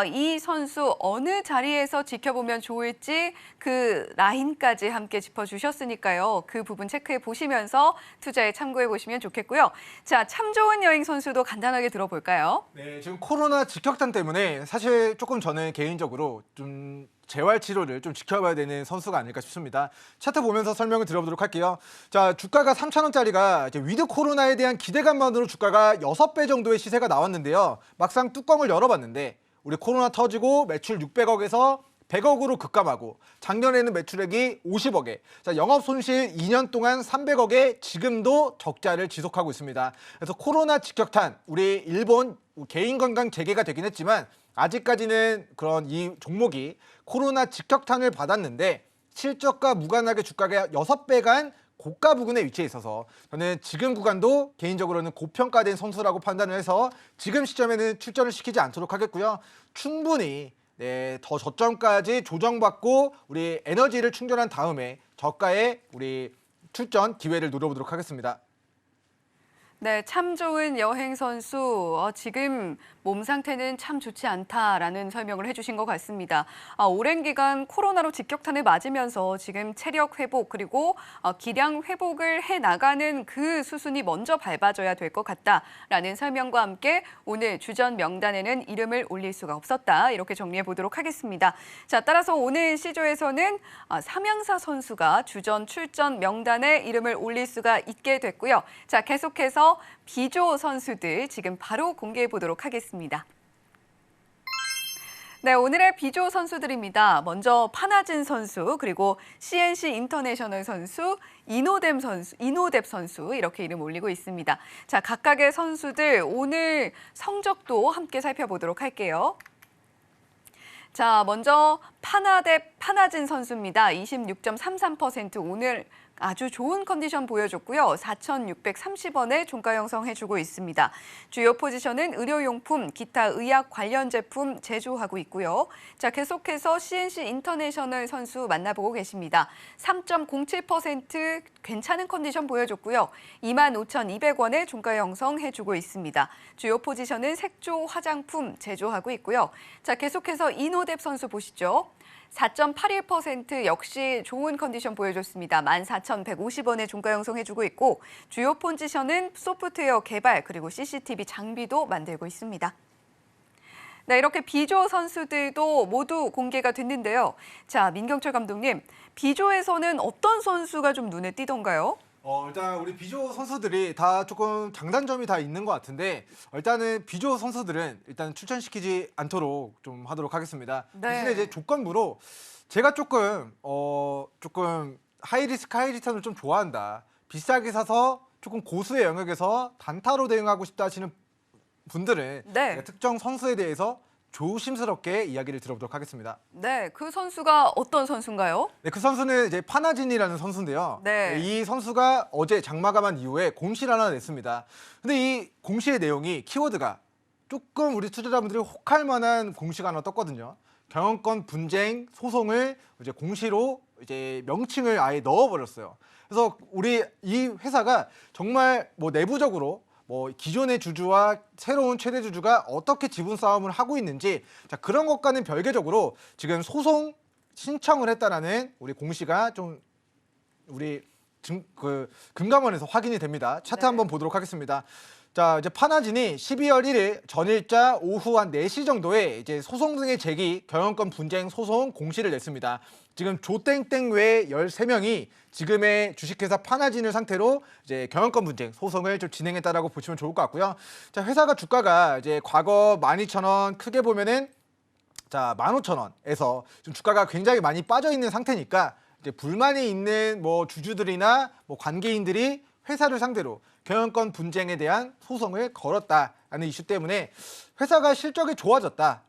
이 선수 어느 자리에서 지켜보면 좋을지 그 라인까지 함께 짚어주셨으니까요. 그 부분 체크해 보시면서 투자에 참고해 보시면 좋겠고요. 자, 참 좋은 여행 선수도 간단하게 들어볼까요? 네, 지금 코로나 직격탄 때문에 사실 조금 저는 개인적으로 좀 재활 치료를 좀 지켜봐야 되는 선수가 아닐까 싶습니다. 차트 보면서 설명을 드려보도록 할게요. 자, 주가가 3,000원짜리가 이제 위드 코로나에 대한 기대감만으로 주가가 6배 정도의 시세가 나왔는데요. 막상 뚜껑을 열어봤는데 우리 코로나 터지고 매출 600억에서 100억으로 급감하고 작년에는 매출액이 50억에 영업 손실 2년 동안 300억에 지금도 적자를 지속하고 있습니다. 그래서 코로나 직격탄 우리 일본 개인 건강 재개가 되긴 했지만 아직까지는 그런 이 종목이 코로나 직격탄을 받았는데 실적과 무관하게 주가가 6배간 고가 부근에 위치해 있어서 저는 지금 구간도 개인적으로는 고평가된 선수라고 판단을 해서 지금 시점에는 출전을 시키지 않도록 하겠고요. 충분히 더 저점까지 조정받고 우리 에너지를 충전한 다음에 저가의 우리 출전 기회를 노려보도록 하겠습니다. 네, 참 좋은 여행 선수. 지금 몸 상태는 참 좋지 않다라는 설명을 해주신 것 같습니다. 오랜 기간 코로나로 직격탄을 맞으면서 지금 체력 회복 그리고 기량 회복을 해나가는 그 수순이 먼저 밟아줘야 될 것 같다라는 설명과 함께 오늘 주전 명단에는 이름을 올릴 수가 없었다. 이렇게 정리해 보도록 하겠습니다. 자, 따라서 오늘 시조에서는 삼양사 선수가 주전 출전 명단에 이름을 올릴 수가 있게 됐고요. 자, 계속해서 B조 선수들 지금 바로 공개해 보도록 하겠습니다. 네, 오늘의 B조 선수들입니다. 먼저 파나진 선수, 그리고 CNC 인터내셔널 선수, 이노뎁 선수 이렇게 이름 올리고 있습니다. 자, 각각의 선수들 오늘 성적도 함께 살펴보도록 할게요. 자, 먼저 파나진 선수입니다. 26.33% 오늘 아주 좋은 컨디션 보여줬고요. 4,630원에 종가 형성해주고 있습니다. 주요 포지션은 의료용품, 기타 의학 관련 제품 제조하고 있고요. 자, 계속해서 CNC 인터내셔널 선수 만나보고 계십니다. 3.07% 괜찮은 컨디션 보여줬고요. 25,200원에 종가 형성해주고 있습니다. 주요 포지션은 색조 화장품 제조하고 있고요. 자, 계속해서 이노뎁 선수 보시죠. 4.81% 역시 좋은 컨디션 보여줬습니다. 14,150원에 종가 형성해주고 있고 주요 포지션은 소프트웨어 개발 그리고 CCTV 장비도 만들고 있습니다. 네, 이렇게 B조 선수들도 모두 공개가 됐는데요. 자, 민경철 감독님, B조에서는 어떤 선수가 좀 눈에 띄던가요? 일단 우리 B조 선수들이 다 조금 장단점이 다 있는 것 같은데 일단은 B조 선수들은 일단 출전시키지 않도록 좀 하도록 하겠습니다. 네. 대신에 이제 조건부로 제가 조금 하이리스크 하이리턴을 좀 좋아한다. 비싸게 사서 조금 고수의 영역에서 단타로 대응하고 싶다 하시는 분들은 네. 제가 특정 선수에 대해서 조심스럽게 이야기를 들어보도록 하겠습니다. 네, 그 선수가 어떤 선수인가요? 네, 그 선수는 이제 파나진이라는 선수인데요. 네. 이 선수가 어제 장마감한 이후에 공시를 하나 냈습니다. 근데 이 공시의 내용이 키워드가 조금 우리 투자자분들이 혹할 만한 공시가 하나 떴거든요. 경영권 분쟁 소송을 이제 공시로 이제 명칭을 아예 넣어버렸어요. 그래서 우리 이 회사가 정말 뭐 내부적으로 뭐 기존의 주주와 새로운 최대 주주가 어떻게 지분 싸움을 하고 있는지 자 그런 것과는 별개적으로 지금 소송 신청을 했다라는 우리 공시가 좀 우리 금감원에서 확인이 됩니다. 차트 네. 한번 보도록 하겠습니다. 자 이제 파나진이 12월 1일 전일자 오후 한 4시 정도에 이제 소송 등의 제기 경영권 분쟁 소송 공시를 냈습니다. 지금 조땡땡 외 13명이 지금의 주식회사 파나진을 상태로 이제 경영권 분쟁 소송을 좀 진행했다라고 보시면 좋을 것 같고요. 자 회사가 주가가 이제 과거 12,000원 크게 보면은 자 15,000원에서 좀 주가가 굉장히 많이 빠져 있는 상태니까 이제 불만이 있는 뭐 주주들이나 뭐 관계인들이 회사를 상대로 경영권 분쟁에 대한 소송을 걸었다라는 이슈 때문에 회사가 실적이 좋아졌다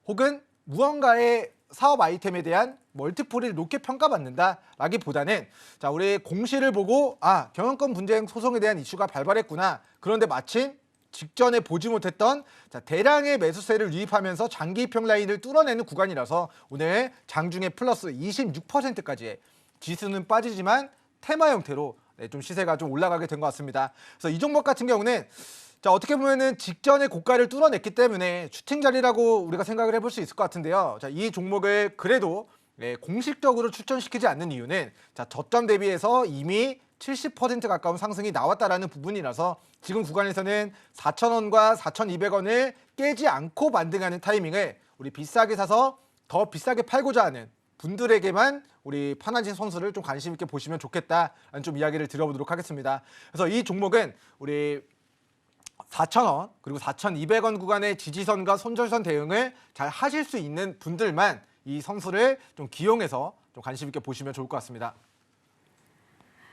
혹은 무언가의 사업 아이템에 대한 멀티플이 높게 평가받는다라기보다는 자 우리 공시를 보고 경영권 분쟁 소송에 대한 이슈가 발발했구나. 그런데 마침 직전에 보지 못했던 자, 대량의 매수세를 유입하면서 장기 입형 라인을 뚫어내는 구간이라서 오늘 장중에 플러스 26%까지의 지수는 빠지지만 테마 형태로 좀 시세가 좀 올라가게 된 것 같습니다. 그래서 이 종목 같은 경우는 자 어떻게 보면은 직전에 고가를 뚫어냈기 때문에 슈팅 자리라고 우리가 생각을 해볼 수 있을 것 같은데요. 자 이 종목을 그래도 공식적으로 추천시키지 않는 이유는 자 저점 대비해서 이미 70% 가까운 상승이 나왔다라는 부분이라서 지금 구간에서는 4,000원과 4,200원을 깨지 않고 반등하는 타이밍을 우리 비싸게 사서 더 비싸게 팔고자 하는 분들에게만 우리 파나진 선수를 좀 관심 있게 보시면 좋겠다라는 좀 이야기를 드려보도록 하겠습니다. 그래서 이 종목은 우리 4,000원 그리고 4,200원 구간의 지지선과 손절선 대응을 잘 하실 수 있는 분들만 이 선수를 좀 기용해서 좀 관심 있게 보시면 좋을 것 같습니다.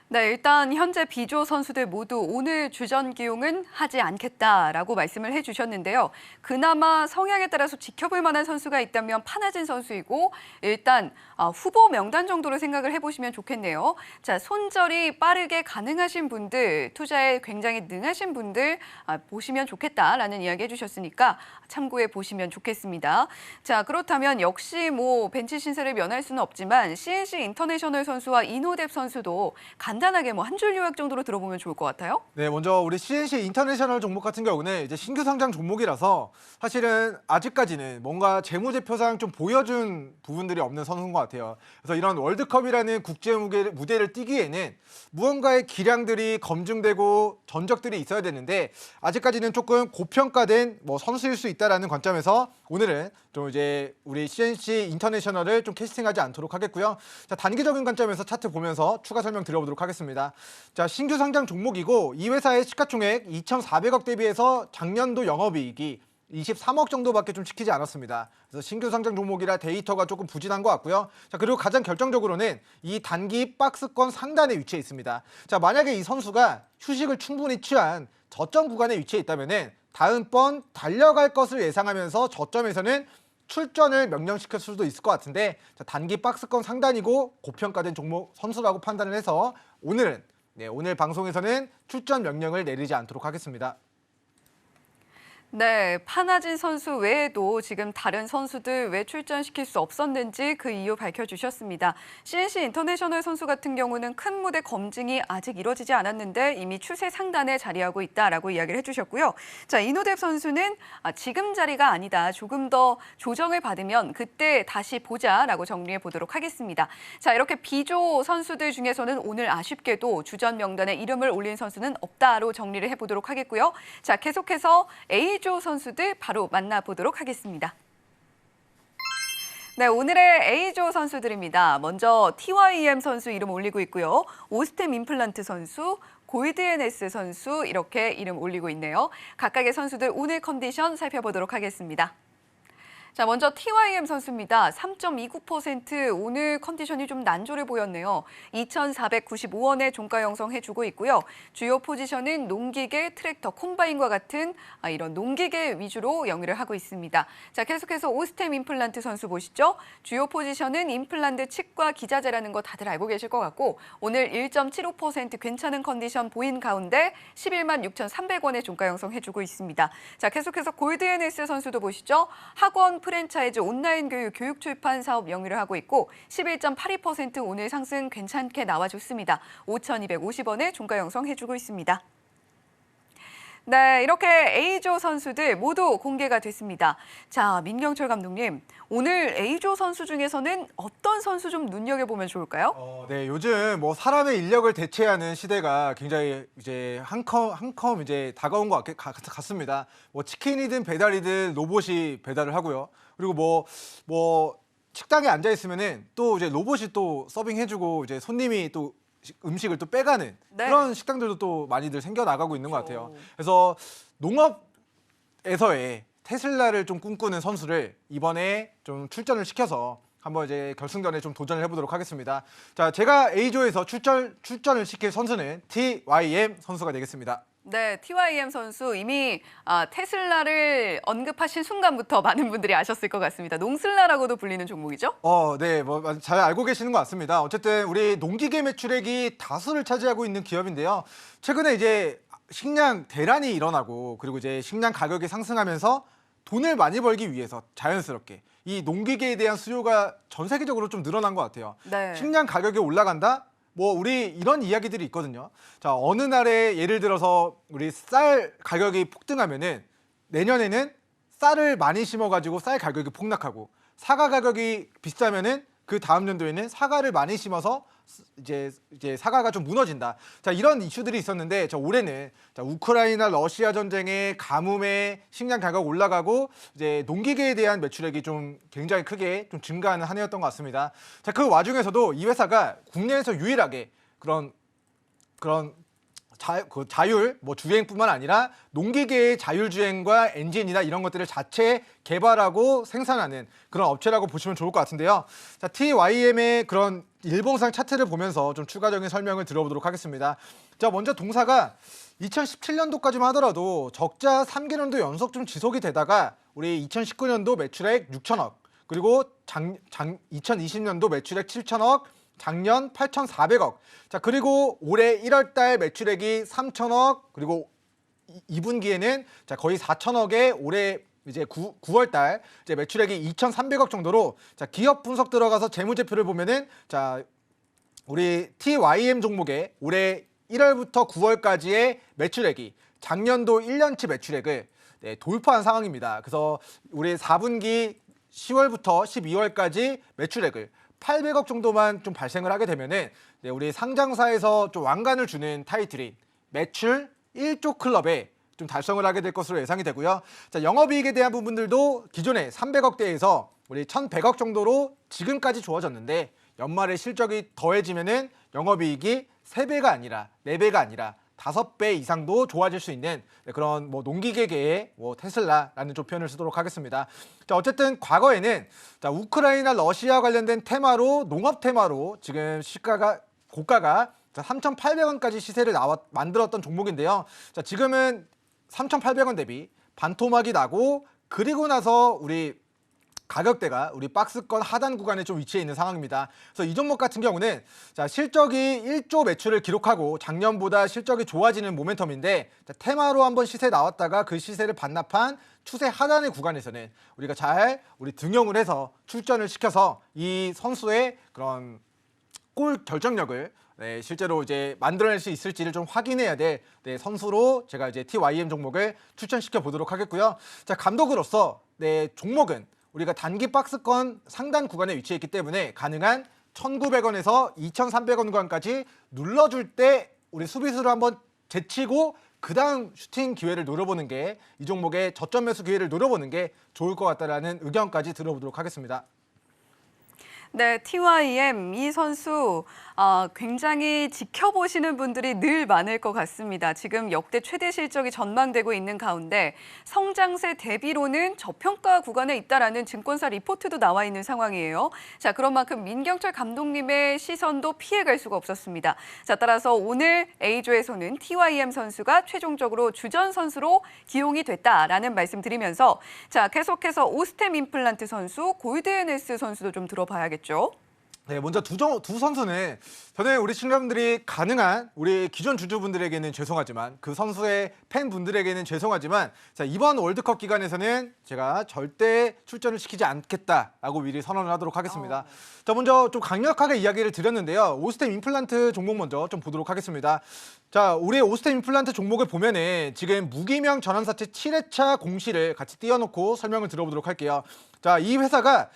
네, 일단 현재 B조 선수들 모두 오늘 주전 기용은 하지 않겠다라고 말씀을 해주셨는데요. 그나마 성향에 따라서 지켜볼 만한 선수가 있다면 파나진 선수이고 일단 후보 명단 정도로 생각을 해보시면 좋겠네요. 자, 손절이 빠르게 가능하신 분들, 투자에 굉장히 능하신 분들 보시면 좋겠다라는 이야기 해주셨으니까 참고해 보시면 좋겠습니다. 자, 그렇다면 역시 뭐 벤치 신세를 면할 수는 없지만 CNC 인터내셔널 선수와 이노뎁 선수도 간단하게 뭐 한 줄 요약 정도로 들어보면 좋을 것 같아요. 네, 먼저 우리 CNC 인터내셔널 종목 같은 경우는 이제 신규 상장 종목이라서 사실은 아직까지는 뭔가 재무제표상 좀 보여준 부분들이 없는 선수인 것 같아요. 그래서 이런 월드컵이라는 국제 무대를 뛰기에는 무언가의 기량들이 검증되고 전적들이 있어야 되는데 아직까지는 조금 고평가된 뭐 선수일 수 있다라는 관점에서 오늘은 좀 이제 우리 CNC 인터내셔널을 좀 캐스팅하지 않도록 하겠고요. 자, 단기적인 관점에서 차트 보면서 추가 설명 드려보도록 하겠습니다. 자, 신규 상장 종목이고 이 회사의 시가총액 2,400억 대비해서 작년도 영업이익이 23억 정도밖에 좀 지키지 않았습니다. 그래서 신규 상장 종목이라 데이터가 조금 부진한 것 같고요. 자, 그리고 가장 결정적으로는 이 단기 박스권 상단에 위치해 있습니다. 자, 만약에 이 선수가 휴식을 충분히 취한 저점 구간에 위치해 있다면은 다음번 달려갈 것을 예상하면서 저점에서는 출전을 명령시킬 수도 있을 것 같은데 자, 단기 박스권 상단이고 고평가된 종목 선수라고 판단을 해서 오늘은 오늘 방송에서는 출전 명령을 내리지 않도록 하겠습니다. 네, 파나진 선수 외에도 지금 다른 선수들 왜 출전시킬 수 없었는지 그 이유 밝혀주셨습니다. CNC 인터내셔널 선수 같은 경우는 큰 무대 검증이 아직 이뤄지지 않았는데 이미 추세 상단에 자리하고 있다라고 이야기를 해주셨고요. 자, 이노뎁 선수는 지금 자리가 아니다. 조금 더 조정을 받으면 그때 다시 보자라고 정리해 보도록 하겠습니다. 자, 이렇게 B조 선수들 중에서는 오늘 아쉽게도 주전 명단에 이름을 올린 선수는 없다로 정리를 해보도록 하겠고요. 자, 계속해서 A A조 선수들 바로 만나보도록 하겠습니다. 네, 오늘의 A조 선수들입니다. 먼저 TYM 선수 이름 올리고 있고요. 오스템 임플란트 선수, 골드NS 선수 이렇게 이름 올리고 있네요. 각각의 선수들 오늘 컨디션 살펴보도록 하겠습니다. 자, 먼저 TYM 선수입니다. 3.29% 오늘 컨디션이 좀 난조해 보였네요. 2,495원의 종가 형성해주고 있고요. 주요 포지션은 농기계, 트랙터, 콤바인과 같은 이런 농기계 위주로 영위를 하고 있습니다. 자, 계속해서 오스템 임플란트 선수 보시죠. 주요 포지션은 임플란트 치과 기자재라는 거 다들 알고 계실 것 같고 오늘 1.75% 괜찮은 컨디션 보인 가운데 11만 6,300원의 종가 형성해주고 있습니다. 자, 계속해서 골드NS 선수도 보시죠. 학원 프랜차이즈 온라인 교육 출판 사업 영위를 하고 있고 11.82% 오늘 상승 괜찮게 나와줬습니다. 5,250원에 종가 형성해주고 있습니다. 네, 이렇게 A조 선수들 모두 공개가 됐습니다. 자, 민경철 감독님, 오늘 A조 선수 중에서는 어떤 선수 좀 눈여겨보면 좋을까요? 네, 요즘 뭐 사람의 인력을 대체하는 시대가 굉장히 이제 한컴 이제 다가온 것 같습니다. 뭐 치킨이든 배달이든 로봇이 배달을 하고요. 그리고 뭐 식당에 앉아 있으면은 또 이제 로봇이 또 서빙해주고 이제 손님이 또 음식을 또 빼가는 네. 그런 식당들도 또 많이들 생겨 나가고 있는 것 같아요. 그렇죠. 그래서 농업에서의 테슬라를 좀 꿈꾸는 선수를 이번에 좀 출전을 시켜서 한번 이제 결승전에 좀 도전을 해보도록 하겠습니다. 자, 제가 A조에서 출전을 시킬 선수는 TYM 선수가 되겠습니다. 네, TYM 선수 이미 테슬라를 언급하신 순간부터 많은 분들이 아셨을 것 같습니다. 농슬라라고도 불리는 종목이죠? 네, 뭐 잘 알고 계시는 것 같습니다. 어쨌든 우리 농기계 매출액이 다수를 차지하고 있는 기업인데요. 최근에 이제 식량 대란이 일어나고 그리고 이제 식량 가격이 상승하면서 돈을 많이 벌기 위해서 자연스럽게 이 농기계에 대한 수요가 전 세계적으로 좀 늘어난 것 같아요. 네. 식량 가격이 올라간다? 뭐 우리 이런 이야기들이 있거든요. 자, 어느 날에 예를 들어서 우리 쌀 가격이 폭등하면은 내년에는 쌀을 많이 심어가지고 쌀 가격이 폭락하고 사과 가격이 비싸면은 그 다음 연도에는 사과를 많이 심어서 이제 사과가 좀 무너진다. 자, 이런 이슈들이 있었는데 자, 올해는 자, 우크라이나 러시아 전쟁의 가뭄에 식량 가격 올라가고 이제 농기계에 대한 매출액이 좀 굉장히 크게 좀 증가하는 한 해였던 것 같습니다. 자, 그 와중에서도 이 회사가 국내에서 유일하게 그런 자율 뭐 주행뿐만 아니라 농기계의 자율주행과 엔진이나 이런 것들을 자체 개발하고 생산하는 그런 업체라고 보시면 좋을 것 같은데요. 자, TYM의 그런 일봉상 차트를 보면서 좀 추가적인 설명을 들어보도록 하겠습니다. 자, 먼저 동사가 2017년도까지만 하더라도 적자 3개년도 연속 좀 지속이 되다가 우리 2019년도 매출액 6천억 그리고 2020년도 매출액 7천억 작년 8,400억. 자, 그리고 올해 1월 달 매출액이 3천억, 그리고 2분기에는 자, 거의 4천억에 올해 이제 9월 달 이제 매출액이 2,300억 정도로 자, 기업 분석 들어가서 재무제표를 보면은 자, 우리 TYM 종목의 올해 1월부터 9월까지의 매출액이 작년도 1년치 매출액을 돌파한 상황입니다. 그래서 우리 4분기 10월부터 12월까지 매출액을 800억 정도만 좀 발생을 하게 되면은 우리 상장사에서 좀 왕관을 주는 타이틀인 매출 1조 클럽에 좀 달성을 하게 될 것으로 예상이 되고요. 자, 영업이익에 대한 부분들도 기존에 300억대에서 우리 1,100억 정도로 지금까지 좋아졌는데 연말에 실적이 더해지면은 영업이익이 3배가 아니라 4배가 아니라 5배 이상도 좋아질 수 있는 그런 뭐 농기계계의 뭐 테슬라라는 좀 표현을 쓰도록 하겠습니다. 자, 어쨌든 과거에는 자, 우크라이나 러시아 관련된 테마로 농업 테마로 지금 고가가 3,800원까지 시세를 만들었던 종목인데요. 자, 지금은 3,800원 대비 반토막이 나고 그리고 나서 우리 가격대가 우리 박스권 하단 구간에 좀 위치해 있는 상황입니다. 그래서 이 종목 같은 경우는 자, 실적이 1조 매출을 기록하고 작년보다 실적이 좋아지는 모멘텀인데 자, 테마로 한번 시세 나왔다가 그 시세를 반납한 추세 하단의 구간에서는 우리가 잘 우리 등용을 해서 출전을 시켜서 이 선수의 그런 골 결정력을 실제로 이제 만들어낼 수 있을지를 좀 확인해야 될 선수로 제가 이제 TYM 종목을 추천시켜 보도록 하겠고요. 자, 감독으로서 종목은 우리가 단기 박스권 상단 구간에 위치해 있기 때문에 가능한 1,900원에서 2,300원 구간까지 눌러줄 때 우리 수비수를 한번 제치고 그다음 슈팅 기회를 노려보는 게 이 종목의 저점 매수 기회를 노려보는 게 좋을 것 같다라는 의견까지 들어보도록 하겠습니다. 네, TYM 이 선수 굉장히 지켜보시는 분들이 늘 많을 것 같습니다. 지금 역대 최대 실적이 전망되고 있는 가운데 성장세 대비로는 저평가 구간에 있다라는 증권사 리포트도 나와 있는 상황이에요. 자, 그런 만큼 민경철 감독님의 시선도 피해갈 수가 없었습니다. 자, 따라서 오늘 A조에서는 TYM 선수가 최종적으로 주전 선수로 기용이 됐다라는 말씀 드리면서 자, 계속해서 오스템 임플란트 선수, 골드NS 선수도 좀 들어봐야겠죠. 네, 먼저 두 선수는 저는 우리 시청자분들이 가능한 우리 기존 주주분들에게는 죄송하지만 그 선수의 팬분들에게는 죄송하지만 자, 이번 월드컵 기간에서는 제가 절대 출전을 시키지 않겠다라고 미리 선언을 하도록 하겠습니다. 자, 먼저 좀 강력하게 이야기를 드렸는데요. 오스템 임플란트 종목 먼저 좀 보도록 하겠습니다. 자, 우리 오스템 임플란트 종목을 보면은 지금 무기명 전환사채 7회차 공시를 같이 띄워놓고 설명을 들어보도록 할게요. 자, 이 회사가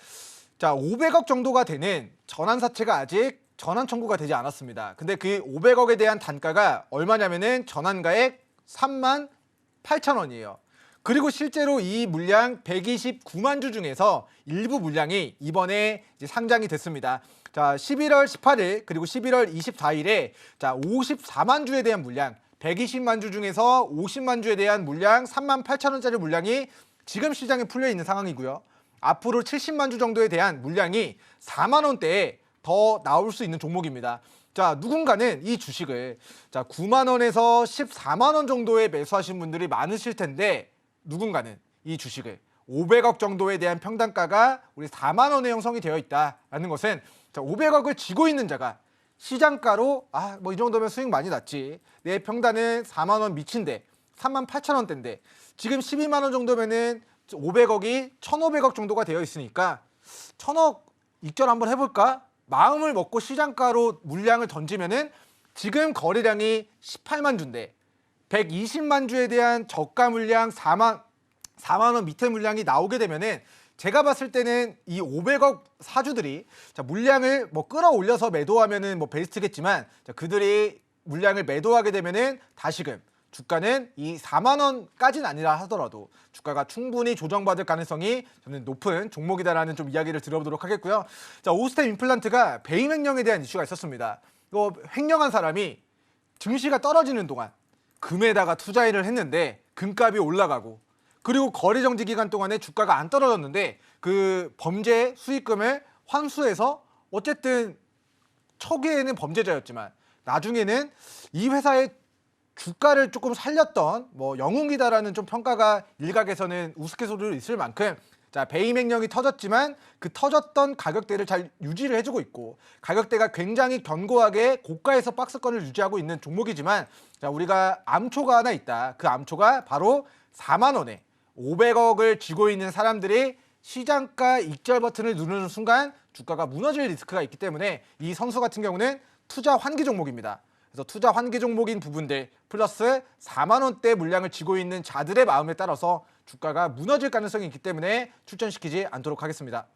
500억 정도가 되는 전환사채가 아직 전환 청구가 되지 않았습니다. 근데 그 500억에 대한 단가가 얼마냐면은 전환가액 38,000원이에요. 그리고 실제로 이 물량 129만 주 중에서 일부 물량이 이번에 이제 상장이 됐습니다. 자, 11월 18일 그리고 11월 24일에 54만 주에 대한 물량 120만 주 중에서 50만 주에 대한 물량 38,000원짜리 물량이 지금 시장에 풀려 있는 상황이고요. 앞으로 70만 주 정도에 대한 물량이 4만 원대에 더 나올 수 있는 종목입니다. 자, 누군가는 이 주식을 9만 원에서 14만 원 정도에 매수하신 분들이 많으실 텐데 누군가는 이 주식을 500억 정도에 대한 평단가가 우리 4만 원에 형성이 되어 있다라는 것은 500억을 쥐고 있는 자가 시장가로 뭐 이 정도면 수익 많이 났지. 내 평단은 4만 원 미친데 3만 8천 원대인데 지금 12만 원 정도면은 500억이 1,500억 정도가 되어 있으니까 1,000억 익절 한번 해볼까? 마음을 먹고 시장가로 물량을 던지면은 지금 거래량이 18만 주인데 120만 주에 대한 저가 물량 4만 원 밑에 물량이 나오게 되면은 제가 봤을 때는 이 500억 사주들이 물량을 끌어올려서 매도하면은 베스트겠지만 그들이 물량을 매도하게 되면은 다시금 주가는 이 4만 원까지는 아니라 하더라도 주가가 충분히 조정받을 가능성이 저는 높은 종목이다라는 좀 이야기를 들어보도록 하겠고요. 자, 오스템 임플란트가 배임 횡령에 대한 이슈가 있었습니다. 이거 횡령한 사람이 증시가 떨어지는 동안 금에다가 투자를 했는데 금값이 올라가고 그리고 거래 정지 기간 동안에 주가가 안 떨어졌는데 그 범죄 수익금을 환수해서 어쨌든 초기에는 범죄자였지만 나중에는 이 회사의 주가를 조금 살렸던 영웅이다라는 좀 평가가 일각에서는 우스갯소리로 있을 만큼 배임 횡령이 터졌지만 그 터졌던 가격대를 잘 유지를 해주고 있고 가격대가 굉장히 견고하게 고가에서 박스권을 유지하고 있는 종목이지만 우리가 암초가 하나 있다. 그 암초가 바로 4만 원에 500억을 쥐고 있는 사람들이 시장가 익절 버튼을 누르는 순간 주가가 무너질 리스크가 있기 때문에 이 선수 같은 경우는 투자 환기 종목입니다. 그래서 투자 환기 종목인 부분들 플러스 4만 원대 물량을 쥐고 있는 자들의 마음에 따라서 주가가 무너질 가능성이 있기 때문에 출전시키지 않도록 하겠습니다.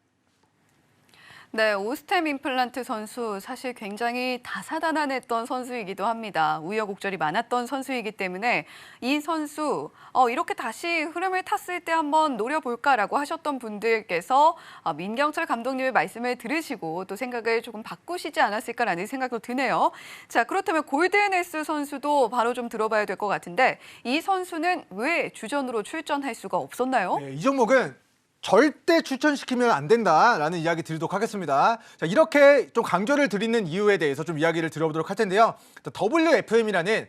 네, 오스템 임플란트 선수 사실 굉장히 다사다난했던 선수이기도 합니다. 우여곡절이 많았던 선수이기 때문에 이 선수 이렇게 다시 흐름을 탔을 때 한번 노려볼까라고 하셨던 분들께서 민경철 감독님의 말씀을 들으시고 또 생각을 조금 바꾸시지 않았을까라는 생각도 드네요. 자, 그렇다면 골드NS 선수도 바로 좀 들어봐야 될 것 같은데 이 선수는 왜 주전으로 출전할 수가 없었나요? 네, 이 종목은 절대 출전시키면 안 된다라는 이야기 드리도록 하겠습니다. 자, 이렇게 좀 강조를 드리는 이유에 대해서 좀 이야기를 들어보도록 할 텐데요. WFM이라는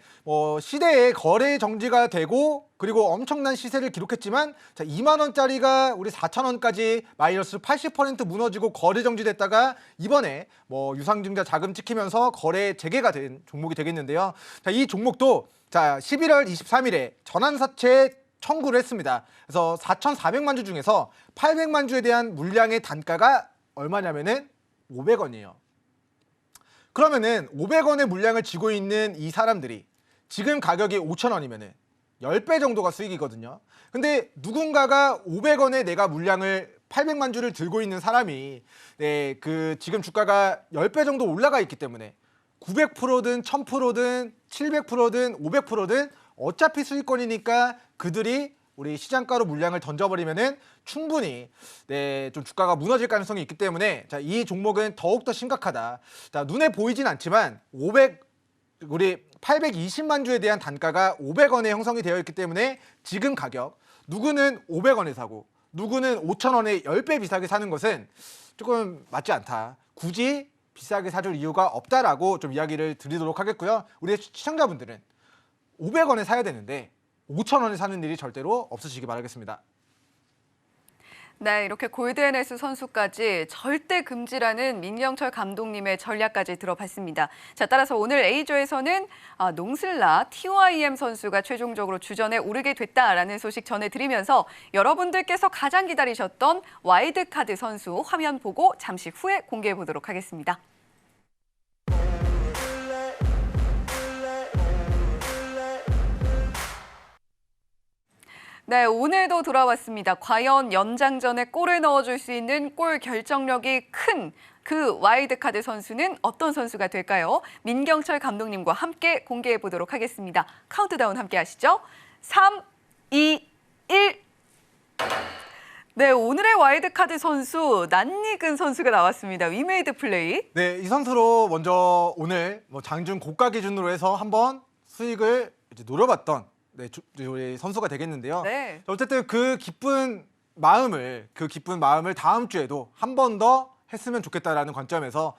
시대에 거래 정지가 되고 그리고 엄청난 시세를 기록했지만 2만 원짜리가 우리 4천 원까지 마이너스 80% 무너지고 거래 정지됐다가 이번에 유상증자 자금 찍히면서 거래 재개가 된 종목이 되겠는데요. 자, 이 종목도 11월 23일에 전환사채 청구를 했습니다. 그래서 4,400만 주 중에서 800만 주에 대한 물량의 단가가 얼마냐면은 500원이에요. 그러면은 500원의 물량을 쥐고 있는 이 사람들이 지금 가격이 5,000원이면은 10배 정도가 수익이거든요. 근데 누군가가 500원에 내가 물량을 800만 주를 들고 있는 사람이 그 지금 주가가 10배 정도 올라가 있기 때문에 900%든 1000%든 700%든 500%든 어차피 수익권이니까 그들이 우리 시장가로 물량을 던져버리면은 충분히 좀 주가가 무너질 가능성이 있기 때문에 자, 이 종목은 더욱더 심각하다. 자, 눈에 보이진 않지만 우리 820만 주에 대한 단가가 500원에 형성이 되어 있기 때문에 지금 가격 누구는 500원에 사고 누구는 5,000원에 10배 비싸게 사는 것은 조금 맞지 않다. 굳이 비싸게 사줄 이유가 없다라고 좀 이야기를 드리도록 하겠고요. 우리 시청자분들은 500원에 사야 되는데 5,000원에 사는 일이 절대로 없으시기 바라겠습니다. 네, 이렇게 골드앤에스 선수까지 절대 금지라는 민경철 감독님의 전략까지 들어봤습니다. 자, 따라서 오늘 A조에서는 농슬라 TYM 선수가 최종적으로 주전에 오르게 됐다라는 소식 전해드리면서 여러분들께서 가장 기다리셨던 와일드카드 선수 화면 보고 잠시 후에 공개해 보도록 하겠습니다. 네, 오늘도 돌아왔습니다. 과연 연장전에 골을 넣어줄 수 있는 골 결정력이 큰 그 와일드카드 선수는 어떤 선수가 될까요? 민경철 감독님과 함께 공개해 보도록 하겠습니다. 카운트다운 함께 하시죠. 3, 2, 1. 네, 오늘의 와일드카드 선수 낯익은 선수가 나왔습니다. 위메이드 플레이. 네, 이 선수로 먼저 오늘 장중 고가 기준으로 해서 한번 수익을 이제 노려봤던 우리 선수가 되겠는데요. 네. 어쨌든 그 기쁜 마음을 다음 주에도 한 번 더 했으면 좋겠다라는 관점에서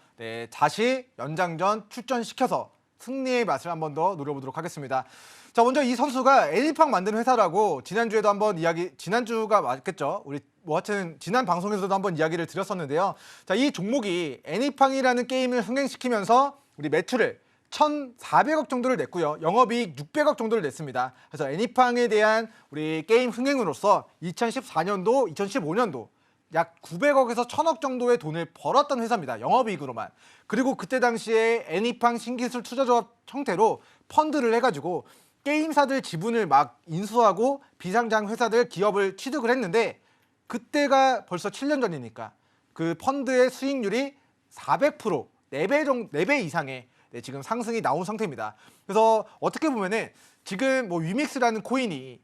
다시 연장전 출전시켜서 승리의 맛을 한 번 더 노려보도록 하겠습니다. 자, 먼저 이 선수가 애니팡 만드는 회사라고 지난주에도 한번 지난주가 맞겠죠? 우리 하여튼 지난 방송에서도 한번 이야기를 드렸었는데요. 자, 이 종목이 애니팡이라는 게임을 흥행시키면서 우리 매출을 1,400억 정도를 냈고요. 영업이익 600억 정도를 냈습니다. 그래서 애니팡에 대한 우리 게임 흥행으로서 2014년도, 2015년도 약 900억에서 1,000억 정도의 돈을 벌었던 회사입니다. 영업이익으로만. 그리고 그때 당시에 애니팡 신기술 투자조합 형태로 펀드를 해가지고 게임사들 지분을 막 인수하고 비상장 회사들 기업을 취득을 했는데 그때가 벌써 7년 전이니까 그 펀드의 수익률이 400%, 4배 이상의 지금 상승이 나온 상태입니다. 그래서 어떻게 보면은 지금 위믹스라는 코인이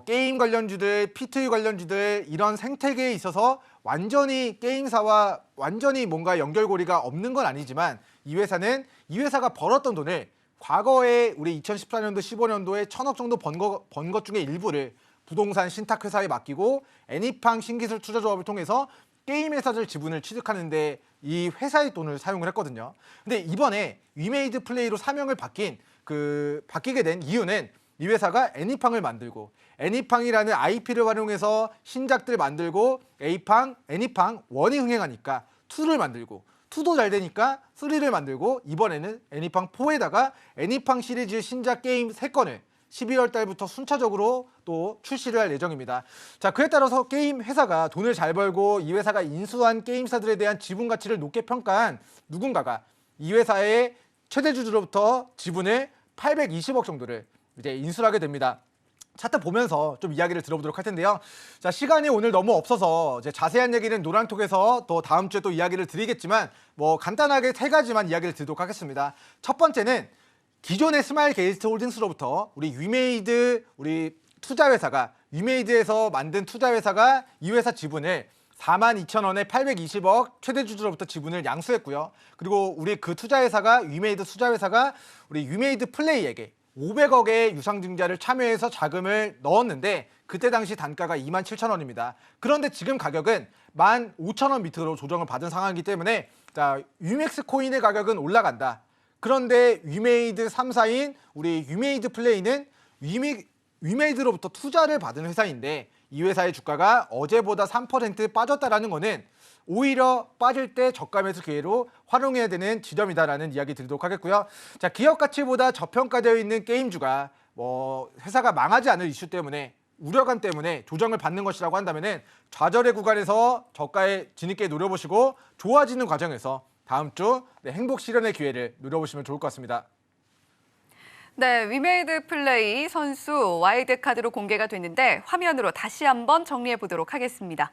게임 관련주들, P2E 관련주들 이런 생태계에 있어서 완전히 게임사와 완전히 뭔가 연결고리가 없는 건 아니지만 이 회사가 벌었던 돈을 과거에 우리 2014년도, 15년도에 1,000억 정도 번 것 중에 일부를 부동산 신탁회사에 맡기고 애니팡 신기술 투자조합을 통해서 게임 회사들 지분을 취득하는데 이 회사의 돈을 사용을 했거든요. 근데 이번에 위메이드 플레이로 사명을 바뀌게 된 이유는 이 회사가 애니팡을 만들고 애니팡이라는 IP를 활용해서 신작들 만들고 애니팡 1이 흥행하니까 2를 만들고 2도 잘 되니까 3를 만들고 이번에는 애니팡 4에다가 애니팡 시리즈 신작 게임 3건을 12월 달부터 순차적으로 또 출시를 할 예정입니다. 자, 그에 따라서 게임 회사가 돈을 잘 벌고 이 회사가 인수한 게임사들에 대한 지분 가치를 높게 평가한 누군가가 이 회사의 최대 주주로부터 지분을 820억 정도를 이제 인수를 하게 됩니다. 차트 보면서 좀 이야기를 들어보도록 할 텐데요. 자, 시간이 오늘 너무 없어서 이제 자세한 얘기는 노랑톡에서 또 다음 주에 또 이야기를 드리겠지만 간단하게 3가지만 이야기를 드리도록 하겠습니다. 첫 번째는 기존의 스마일 게이트 홀딩스로부터 우리 위메이드에서 만든 투자회사가 이 회사 지분을 42,000원에 820억 최대 주주로부터 지분을 양수했고요. 그리고 우리 그 위메이드 투자회사가 우리 위메이드 플레이에게 500억의 유상증자를 참여해서 자금을 넣었는데 그때 당시 단가가 27,000원입니다. 그런데 지금 가격은 15,000원 밑으로 조정을 받은 상황이기 때문에 자, 위맥스 코인의 가격은 올라간다. 그런데 위메이드 3사인 우리 위메이드 플레이는 위메이드로부터 투자를 받은 회사인데 이 회사의 주가가 어제보다 3% 빠졌다라는 거는 오히려 빠질 때 저가 매수 기회로 활용해야 되는 지점이다라는 이야기 드리도록 하겠고요. 자, 기업 가치보다 저평가되어 있는 게임주가 회사가 망하지 않을 이슈 때문에 우려감 때문에 조정을 받는 것이라고 한다면은 좌절의 구간에서 저가에 진입게 노려보시고 좋아지는 과정에서 다음 주 행복 실현의 기회를 노려보시면 좋을 것 같습니다. 네, 위메이드 플레이 선수 와일드 카드로 공개가 됐는데 화면으로 다시 한번 정리해 보도록 하겠습니다.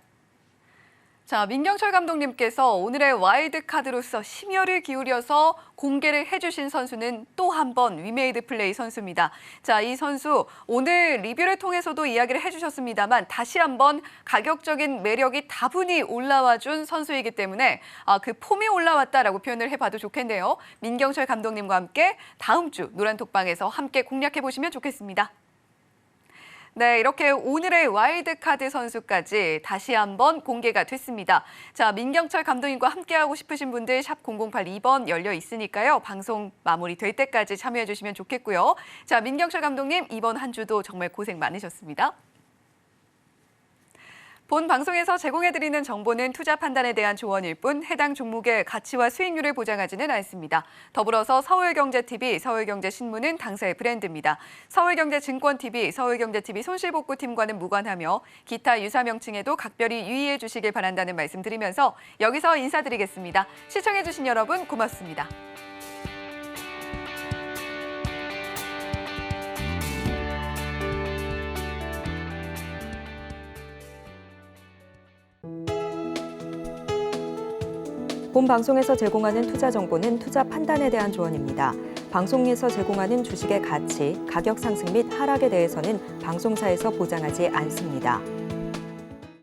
자, 민경철 감독님께서 오늘의 와일드카드로서 심혈을 기울여서 공개를 해주신 선수는 또 한 번 위메이드 플레이 선수입니다. 자, 이 선수 오늘 리뷰를 통해서도 이야기를 해주셨습니다만 다시 한번 가격적인 매력이 다분히 올라와준 선수이기 때문에 그 폼이 올라왔다라고 표현을 해봐도 좋겠네요. 민경철 감독님과 함께 다음 주 노란톡방에서 함께 공략해보시면 좋겠습니다. 네, 이렇게 오늘의 와일드카드 선수까지 다시 한번 공개가 됐습니다. 자, 민경철 감독님과 함께하고 싶으신 분들 샵 0082번 열려 있으니까요. 방송 마무리될 때까지 참여해 주시면 좋겠고요. 자, 민경철 감독님 이번 한 주도 정말 고생 많으셨습니다. 본 방송에서 제공해드리는 정보는 투자 판단에 대한 조언일 뿐 해당 종목의 가치와 수익률을 보장하지는 않습니다. 더불어서 서울경제TV, 서울경제신문은 당사의 브랜드입니다. 서울경제증권TV, 서울경제TV 손실복구팀과는 무관하며 기타 유사 명칭에도 각별히 유의해 주시길 바란다는 말씀 드리면서 여기서 인사드리겠습니다. 시청해주신 여러분 고맙습니다. 본 방송에서 제공하는 투자 정보는 투자 판단에 대한 조언입니다. 방송에서 제공하는 주식의 가치, 가격 상승 및 하락에 대해서는 방송사에서 보장하지 않습니다.